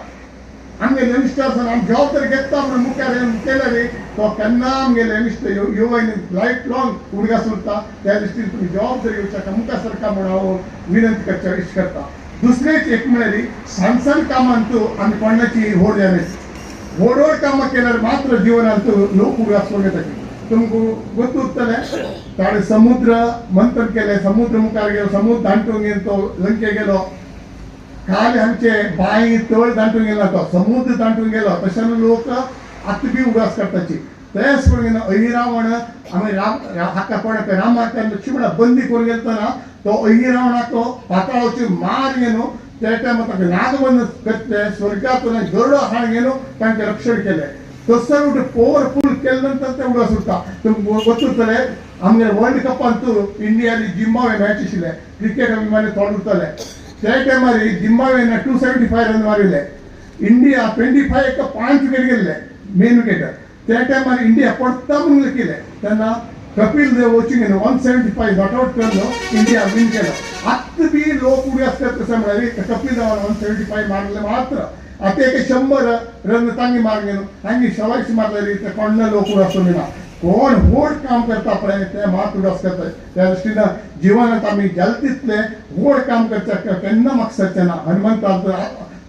आमगे यंगस्टर्स आमी जबाबदारी घेता म्हणून मुखार केले रे तो केन्ना आमगे यंगस्टर युवानी लायफ लॉंग उडगास उरता. त्या दृश्टीन तुमी जबाबदारी घेवच्या मुखार सरका म्हणून हांव विनंती करच्या इश्ट करता. दुसरेच एक म्हळ्यार सांसन कामांतू आमी कोणाची होड जाय व्हड कामां केल्यार मात्र जिवनांत लोक उडगास येता. तुमकां गोतूरतलें ताणें समुद्र मंथन केलें समुद्र मुखार गेलो समुद्र दांटून घेवन तो लंके गेलो. काल आमचे बांय तळ दांटून गेला तो समुद्र दांटून गेलो. तशें लोक आतां बी उगास करताची तेच पळोवन अहिरावण आमी हाका कोणाक रामाक लक्ष्मणा बंदी करून गेलतना तो अहिरावणाक पाताळाची मार घेवन त्या टायमार ताका नागबंद करतले स्वर्गातून गरुड हाण घेवन तांकां रक्षण केलें. तसर उठ पॉवरफुल केले नंतर ते उडस उरता. तुमकां वचूतले आमगे वर्ल्ड कपांत इंडिया जिम्बावे मॅच आशिल्ले क्रिकेट आमी मागीर थोडे उरतले त्या टायमार जिम्बावेन 275 रन मारिल्ले. इंडिया 25 5 विकेट गेल्ले मेन विकेटर. त्या टायमार इंडिया पडटा म्हणून केले तेन्ना कपिल देव वचून 175 नॉट आउट केलो इंडिया विन केलो. आतां बी लोक उडी आसतात कशें म्हळ्यार कपिल देवान 175 मारले मात्र आता एक 100 रन तांणी मारले तांणी 100 मारले ते कोण लोक उडासून ना कोण व्हड काम करता पळय ते मात उडास करता. त्या दृश्टीन जिवनात आमी जाल तितले व्हड काम करता केन्ना म्हाका सरचें ना. हनुमंताचो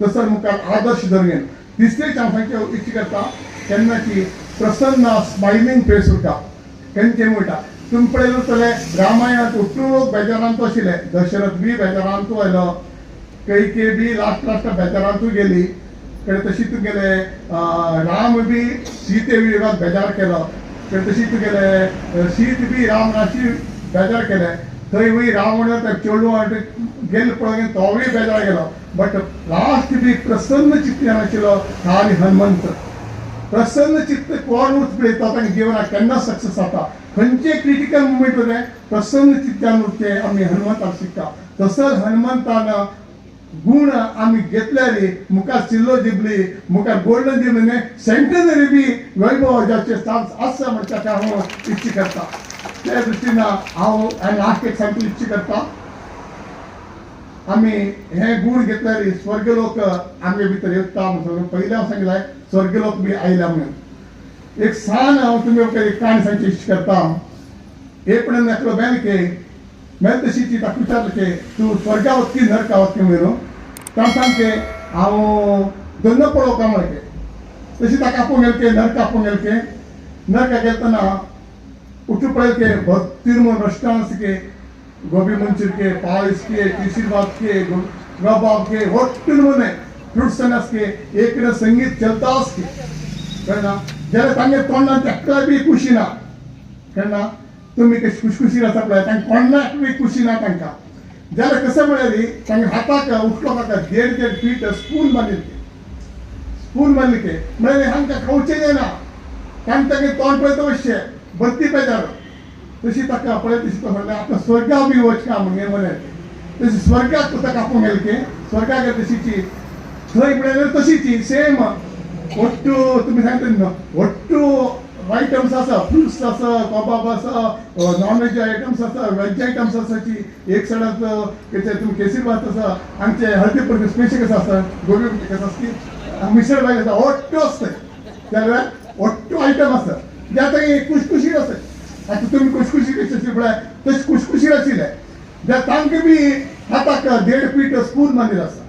तसर मुखार आदर्श धरून तिसरेच हांव सांगचे इच्छा करता केन्नाची प्रसन्न स्मायलिंग फेस उरता केन्चे उरता. तुमी पळयलें जाल्यार रामायणांत उठून लोक बेजारांत आशिल्ले दशरथ बी बेजारांत आयलो कैके बी लास्ट बेजारांतू गेली तशी तुगेले राम बी सीते विरोधात बेजार केलो तशी तुगेले सीत बी रामनाशी बेजार केले थंय वय रावण चेडू गेले पळोवन तोवूय बेजार गेलो. बट लास्ट बी प्रसन्न चित्तान आशिल्लो खाली हनुमंत. प्रसन्न चित्त कोण उरता तांच्या जिवनाक केन्ना सक्सेस जाता. खंयचे क्रिटिकल मुवमेंट उरले प्रसन्न चित्तान उरचे आमी हनुमंताक शिकता. तसोच हनुमंतान गुण आमी घेतल्यार मुखार सिल्लो दिबली मुखार गोल्डन दिबली सेंटनरी बी वैभवाचे चान्स आसा म्हण ताका हांव इच्छा करता. त्या दृश्टीन हांव लास्ट एक सांगपाक इच्छा करता आमी हे गुण घेतल्यार स्वर्गलोक आमगे भितर येता म्हणून पयलीं हांव सांगलें स्वर्गलोक बी आयला म्हणून. एक सान हांव तुमी एक काणी सांगची इच्छा करता. एपण एकलो बेलके मैं तशी ती ताका विचारलें की तूं स्वर्गा वचकी नरका वचकी म्हणून ताणें सांगके हांव धंदो पळोवका म्हणके तशी ताका आपोवन गेले नरका आपोवन गेले नरका गेलतना उठून पळयलें के भक्तीर म्हणून रेस्टॉरंट्स के गोबी मंचूर के पायस के केसरीबाग के कबाब के होटल म्हणून फ्रूट्स सनस के एक कडेन संगीत चलताच के कळना जाल्यार तांगे तोंडांत एकल्याय बी खुशी ना. कळना तुमी कशी खुशखुशी आसा पळय तांकां कोणाक बी खुशी ना तांकां. जाल्यार कशें म्हळ्यार तांगे हाताक उठलो ताका 1.5 फीट स्पून बांदिल्ली के म्हळ्यार हांकां खावचें जायना. तांगे तोंड पळयता मातशें बत्ती पेजार तशी ताका पळय तशी तो म्हणलें आतां स्वर्गा बी वचका म्हणगे म्हळ्यार तशी स्वर्गाक ताका आपोवन गेले की स्वर्गाक तशीची थंय म्हळ्यार तशीची सेम ಒಟ್ಟು तुम्ही सांगता ಒಟ್ಟು आयटम्स आसा फ्रुट्स आसा कबाब आसा नॉन वेज आयटम्स आसा वेज आयटम्स आसाची एक सायडाक तुम्ही केसरीबात आसा आमचे हळदी पडके स्पेशल कसं आसा गोबी कसं आसता मिसळ भाजी आसा ओट्टो आसता जाल्यार ओट्टो आयटम आसा जे आतां खुशखुशीत आसा आता तुम्ही कुशकुशी कशी शिपलाय तशी कुशकुशी आशिल्ले जर तांकां बी हाताक 1.5 फीट स्पून मांदिल्लो आसा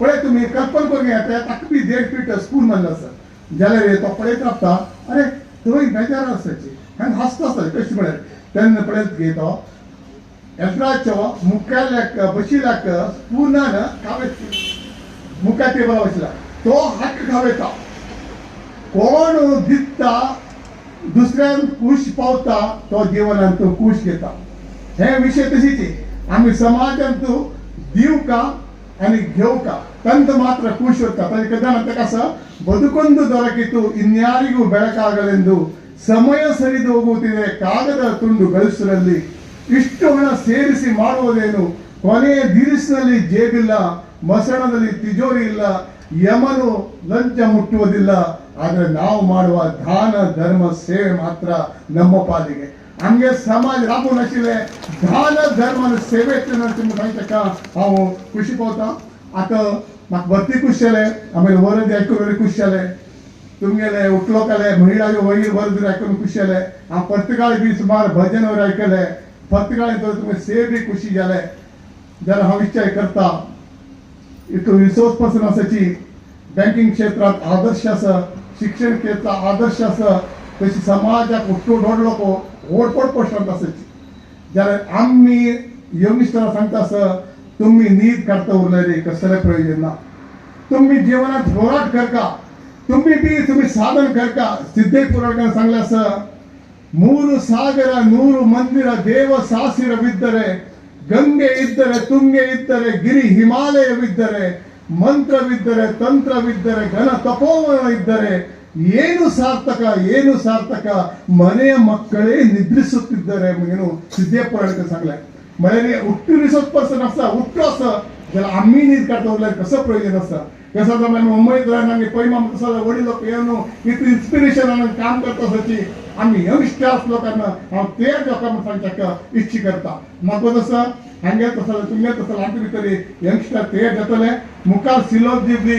पळय तुम्ही कल्पना करून घेता ताका बी 1.5 फीट स्पून मांदिल्लो आसा जाल्यार तो पळयत रावता अरे थंय बेजार आसाची आनी हांसता आसता कशें म्हळ्यार तेन्ना पळयत घे तो एल्ट्राच्या मुखाल्याक बशिल्याक स्पूनान खावयता मुखा टेबला बसला तो हात खावयता कोण दिसता दुसऱ्यान खुश पावता तो जिवनान तो खुश घेता हे विषय तशीचे आम्ही समाजांत दिवका आणि घेवका ತಂದು ಮಾತ್ರ ಖುಷಿ ಇರ್ತಾ ಅದಕ್ಕೆ ಕಸ ಬದುಕೊಂದು ದೊರಕಿತು ಇನ್ಯಾರಿಗೂ ಬೆಳಕಾಗಲೆಂದು ಸಮಯ ಸರಿದು ಹೋಗುತ್ತಿದೆ ಕಾಗದ ತುಂಡು ಗಳಿಸುವಲ್ಲಿ ಇಷ್ಟು ಹಣ ಸೇರಿಸಿ ಮಾಡುವುದೇನು ಕೊನೆಯ ದಿರಿಸಿನಲ್ಲಿ ಜೇಬಿಲ್ಲ ಮಸಣದಲ್ಲಿ ತಿಜೋರಿ ಇಲ್ಲ ಯಮನು ಲಂಚ ಮುಟ್ಟುವುದಿಲ್ಲ ಆದರೆ ನಾವು ಮಾಡುವ ದಾನ ಧರ್ಮ ಸೇವೆ ಮಾತ್ರ ನಮ್ಮ ಪಾಲಿಗೆ ಹಂಗೆ ಸಮಾಜ ರಾಬು ನಶಿಲೆ ದಾನ ಧರ್ಮ ಸೇವೆ सांगतका हांव खुशी पावता आतां म्हाका भरती खूश जालें आमी वरद आयकून खूश जालें तुमगेले उठलोकाले महिळाचे वयर वरद आयकून खूश जालें हांव प्रत्येकाळे बी सुमार भजन वर आयकलें प्रत्येकाळे तर तुमी सेव बी खुशी जालें जाल्यार हांव विचार करता हितून रिसोर्स पर्सन आसाची बँकिंग क्षेत्रात आदर्श आसा शिक्षण क्षेत्रात आदर्श आसा तशी समाजाक उठलो डोडलो ओडपड पोस्टांत आसाची जाल्यार आमी यंगस्टरां सांगता आसा तुम्ही नीट काढता उरलेले कसले प्रयोजन ना तुम्ही जीवनात होराट करका तुम्ही साधन करका सिद्धे पुराण सांगले असं ಮೂರು ಸಾಗರ 100 ಮಂದಿರ ದೇವ ಸಾಸಿರವಿದ್ದರೆ ಗಂಗೆ ಇದ್ದರೆ ತುಂಗೆ ಇದ್ದರೆ ಗಿರಿ ಹಿಮಾಲಯವಿದ್ದರೆ ಮಂತ್ರವಿದ್ದರೆ ತಂತ್ರವಿದ್ದರೆ ಘನ ತಪೋವನ ಇದ್ದರೆ ಏನು ಸಾರ್ಥಕ ಮನೆಯ ಮಕ್ಕಳೇ ನಿದ್ರಿಸುತ್ತಿದ್ದಾರೆ ಏನು सिद्धे पुराण सांगले म्हणजे उठ्ठी रिसोर्स पर्सन आसा उठ्ठो आसा जाल्यार आमी न्हीद काडटा उरल्यार कसो प्रयोजन आसा कसो जाल्यार आमी मुंबईत रावन आमी पयलीं आमकां तसो वडील लोक येवन इतू इन्स्पिरेशनान काम करता आसाची आमी यंगस्टर्स लोकांना हांव ते लोकांक सांगता इच्छी करता म्हाका तसो हांगे तसो तुमगे तसो ल्हान भितर यंगस्टर तयार जातले मुखार सिल्वर जुबली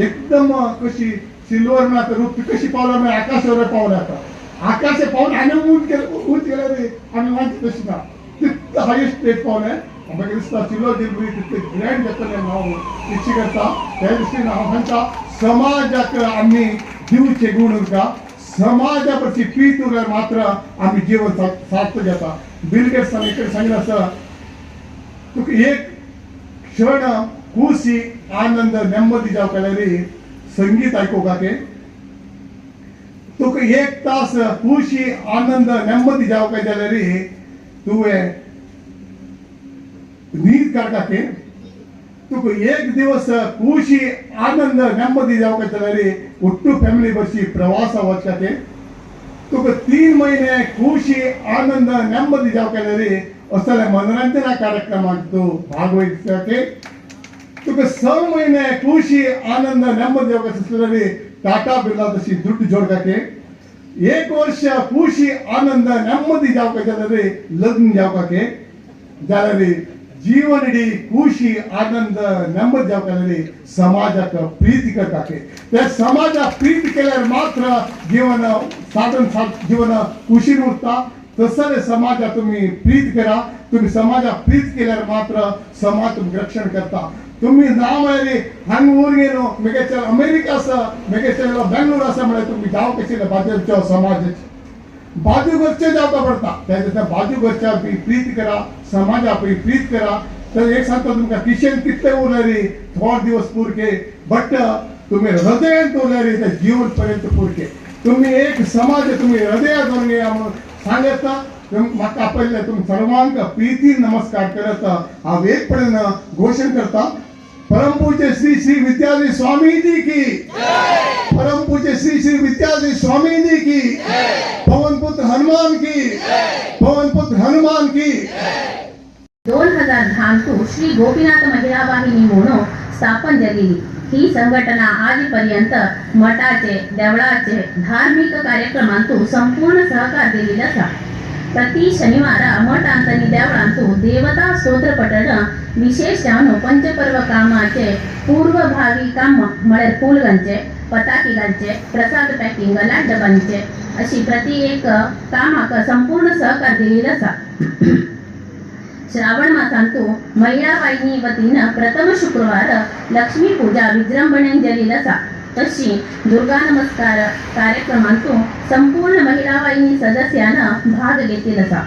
एकदम कशी सिल्वर ना रूप कशी पावल्या मागीर आकाशावर पावल्या आता आकाशे पावन आनी उंच गेले रे आमी मानची तशी ना तितले हायेस्ट स्टेज पावले म्हाका दिसता सिल्वर जुबली तितले ग्रँड जातले हांव इच्छी करता त्या दृश्टीन हांव सांगता समाजाक आमी दिवचे गुण उरका समाजा प्रती प्रीत उरल्यार मात्र आमी जीवन सार्थक जाता बिल गेट्सान एक सांगिल्लें आसा तुका एक क्षण खुशी आनंद नेಮ್ಮದಿ जावपाक संगीत आयकोवपाक तुका एक तास खुशी आनंद नेಮ್ಮದಿ जावपाक जाल्यार तुवें न्हीद काडपाक तुका एक दिवस खुशी आनंद नेಮ್ಮದಿ जावपाक जाल्यार ಒಟ್ಟು फॅमिली बशी प्रवास वचपाक तुका 3 महिने खुशी आनंद नेಮ್ಮದಿ जावपाक जाल्यार असले मनोरंजन कार्यक्रमात तू भागवहिसपाक तुका 6 महिने खुशी आनंद नेಮ್ಮದಿ जावपाक जाल्यार टाटा बिर्ला तशी दुड्ड जोडपाक 1 वर्ष खुशी आनंद नेಮ್ಮದಿ जावपाक जाल्यार लग्न जावपाक जाल्यार जीवन इडी खुशी आनंद नेಮ್ಮದಿ जावपाक समाजाक प्रीती करपाक ते समाजाक प्रीती केल्यार मात्र जीवन जीवन खुशीन उरता तसले समाजाक तुम्ही प्रीत करा तुम्ही समाजाक प्रीत केल्यार मात्र समाज तुमकां रक्षण करता तुम्ही नाव मेळ्ळी हांगा ऊर गेलो मेगेचेर अमेरिका आसा मेगेचेर बेंगलोर आसा म्हळ्यार तुमी जाव कशे बाजूच्या समाजाचे बाजू घरचे जावपा पडटा त्या बाजू घरच्या प्रीत करा समाजा प्रीत करा तर एक सांगता तुमकां किशेन कितले उरले थोडे दिवस पुरके बट तुम्ही हृदयात उरले ते जीवन पर्यंत पुरके तुम्ही एक समाज तुम्ही हृदयात धरून घ्या म्हणून सांगता म्हाका आपयले तुम सर्वांक प्रीती नमस्कार करत हांव एकपडेन घोषणा करता परम पूज्य श्री श्री विद्याधरी स्वामी जी की परम पूज्य श्री श्री विद्याधरी स्वामी जी की पवन पुत्र हनुमान की पवन पुत्र हनुमान की 2010 श्री गोपीनाथ महिला वाहिनी म्हणून स्थापन झालेली ही संघटना आजपर्यंत मठाचे देवळाचे धार्मिक कार्यक्रमांतून संपूर्ण सहकार दिलेला आसा ಪ್ರತಿ ಶನಿವಾರ ಮಠ ಅಂತनी देवळांतू देवता स्तोत्र पठण विशेष जावन पंचपर्व कामाचे पूर्वभावी काम म्हळ्यार फूल घालचे, पताकी घालचे, प्रसाद पॅकिंग, लाट डबांचे अशी प्रति एक कामाक संपूर्ण सहकार दिलेला आसा. श्रावण मासांतू महिला वाहिनी वतीनं प्रथम शुक्रवार लक्ष्मी पूजा विजृंभणेन जाल्ली आसा. तशी दुर्गा नमस्कार कार्यक्रमांतू संपूर्ण महिला वाहिनी सदस्यानं भाग घेतलेला आसा.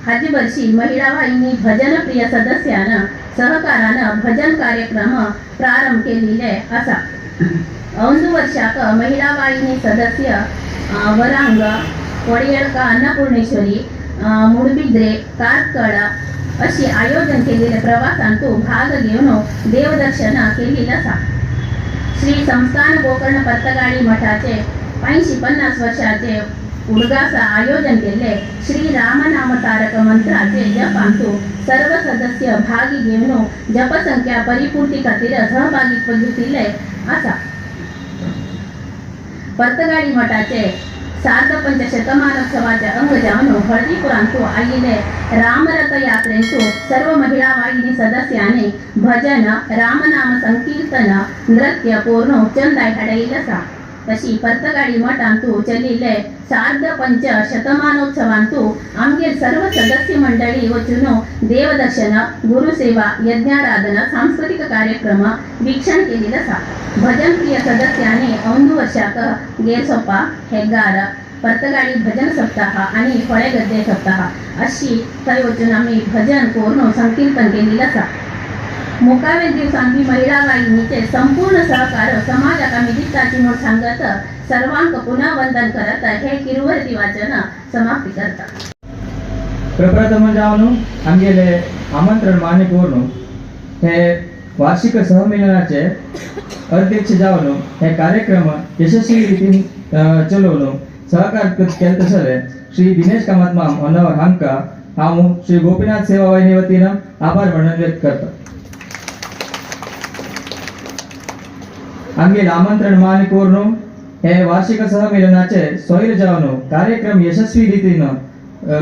हाचे वर्षी महिला वाहिनी भजन प्रिय सदस्यानं सहकारानं भजन कार्यक्रम प्रारंभ केलेले आसा. औंद वर्षाक महिला वाहिनी सदस्य वरांग, वडयेळका अन्नपूर्णेश्वरी, मुडबिद्रे, कारकळा अशी आयोजन केलेल्या प्रवासांतू भाग घेऊन देवदर्शन केलेलं आसा. श्री संस्थान गोकर्ण पर्तगाळी मठाचे 50 वर्षाचे उद्गास आयोजन केले. श्री रामनाम तारक मंत्राचे जपांतू सर्व सदस्य भाग घेऊन जपसंख्या परिपूर्ती खातीर सहभागी घेतिल्ले आसा. पर्तगाळी मठाचे सार्धपंच शतमानोत्सवाचे अंग जावन हळदीपुरांतू आयिल्ले रामरथ यात्रेंतू सर्व महिला वाहिनी सदस्यांनी भजन, रामनाम संकीर्तन, नृत्य पूर्ण चंदाय हाडयिल्लो आसा. तशी पर्तगाळी मठांतू चलिल्ले सार्धपंच शतमानोत्सवांतू आमगेर सर्व सदस्य मंडळी वचून देवदर्शन, गुरुसेवा, यज्ञाराधना, सांस्कृतिक कार्यक्रम वीक्षण केलेला आसा. भजन प्रिय सदस्यांनी औंद वर्षाक गेरसोपा, हेग्गार, पर्तगाळी भजन सप्ताह आणि फळे गद्दे सप्ताह अशी थंय वचून आमी भजन करून संकीर्तन केलेलं आसा. मुखावेल दिवसांनी महिला वाहिनीचे संपूर्ण सहकार समाजाक आमी दिसताची म्हूण सांगत सर्वांक पुनः वंदन करत हे किरुवर्ती वाचन समाप्ती करता. प्रप्रथम जावन आमगेले आमंत्रण मान्य करून हे वार्षिक सहमेलनाचे अध्यक्ष जावन हे कार्यक्रम यशस्वी रितीन चलोवन सहकार केले तसले श्री दिनेश कामत माम होन्नावर हांका हांव श्री गोपीनाथ सेवा वाहिनी वतीनं आभार मानून व्यक्त करता. आमगे आमंत्रण मान्य करून हे वार्षिक सहमेलनाचे सोयर जावन कार्यक्रम यशस्वी रीतीन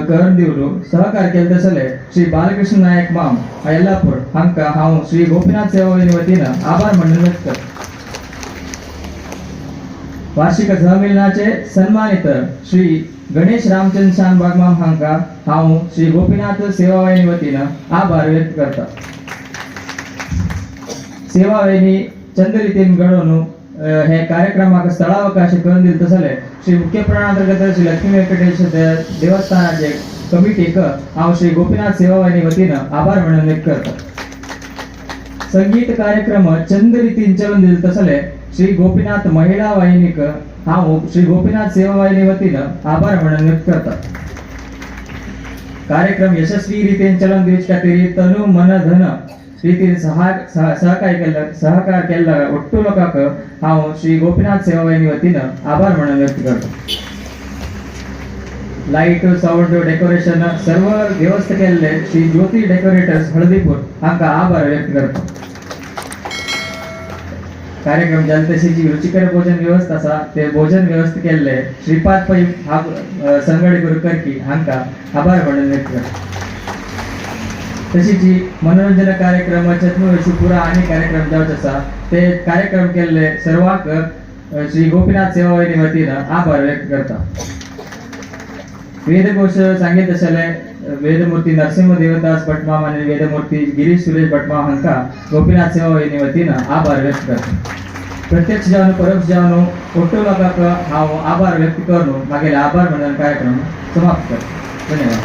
करून दिवन सहकार केले तसले श्री बालकृष्ण नायक माम येल्लापूर हांका हांव श्री गोपीनाथ सेवा वाहिनी वतीनं आभार मानून व्यक्त करता. वार्षिक सहमेलनाचे सन्मानित श्री गणेश रामचंद्र शानबाग माम हांका हांव श्री गोपीनाथ सेवा वाहिनी वतीनं आभार व्यक्त करता. सेवा वाहिनी चंद रितीन घडोवन हे कार्यक्रमाक स्थळावकाश करून दिले तसले श्री मुख्य प्राणांतर्गत श्री लक्ष्मी वेंकटेश देवस्थानाचे कमिटीक हांव श्री गोपीनाथ सेवा वाहिनी वतीनं आभार मानून व्यक्त करता. संगीत कार्यक्रम चंद रितीन चलून दिले तसले श्री गोपीनाथ महिला वाहिनीक हांव श्री गोपीनाथ सेवा वाहिनी वतीनं आभार मानून व्यक्त करता. कार्यक्रम यशस्वी रीतीन चलून दिवचे खातीर तनु मन धन रीतीन सहकार केला ಒಟ್ಟು लोकांक हांव श्री गोपीनाथ सेवा वाहिनी वतीनं आभार मानून व्यक्त करता. लाईट, साऊंड, डेकोरेशन सर्व व्यवस्था केलेले श्री ज्योती डेकोरेटर्स हळदीपूर हांका आभार व्यक्त करता. कार्यक्रम जनतेची रुचिकर भोजन व्यवस्था आसा ते भोजन व्यवस्था केलेले श्रीपाद पै संगडी गुरुकर्की हांका आभार मानून व्यक्त करता. तशीच मनोरंजन कार्यक्रम चतुर्वेशी पुरा आणि कार्यक्रम जावचे आसा ते कार्यक्रम केले सर्वांक श्री गोपीनाथ सेवा वाहिनी वतीनं आभार व्यक्त करता. वेदघोष सांगित आसले वेदमूर्ती नरसिंह देवदास भटमाम आणि वेदमूर्ती गिरीश सुरेश भटमाम हांका गोपीनाथ सेवा वाहिनी वतीनं आभार व्यक्त करता. प्रत्यक्ष जावन परोक्ष जावन ಒಟ್ಟು लोकांक हांव आभार व्यक्त करून मागील आभार मानून कार्यक्रम समाप्त करता. धन्यवाद.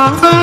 मा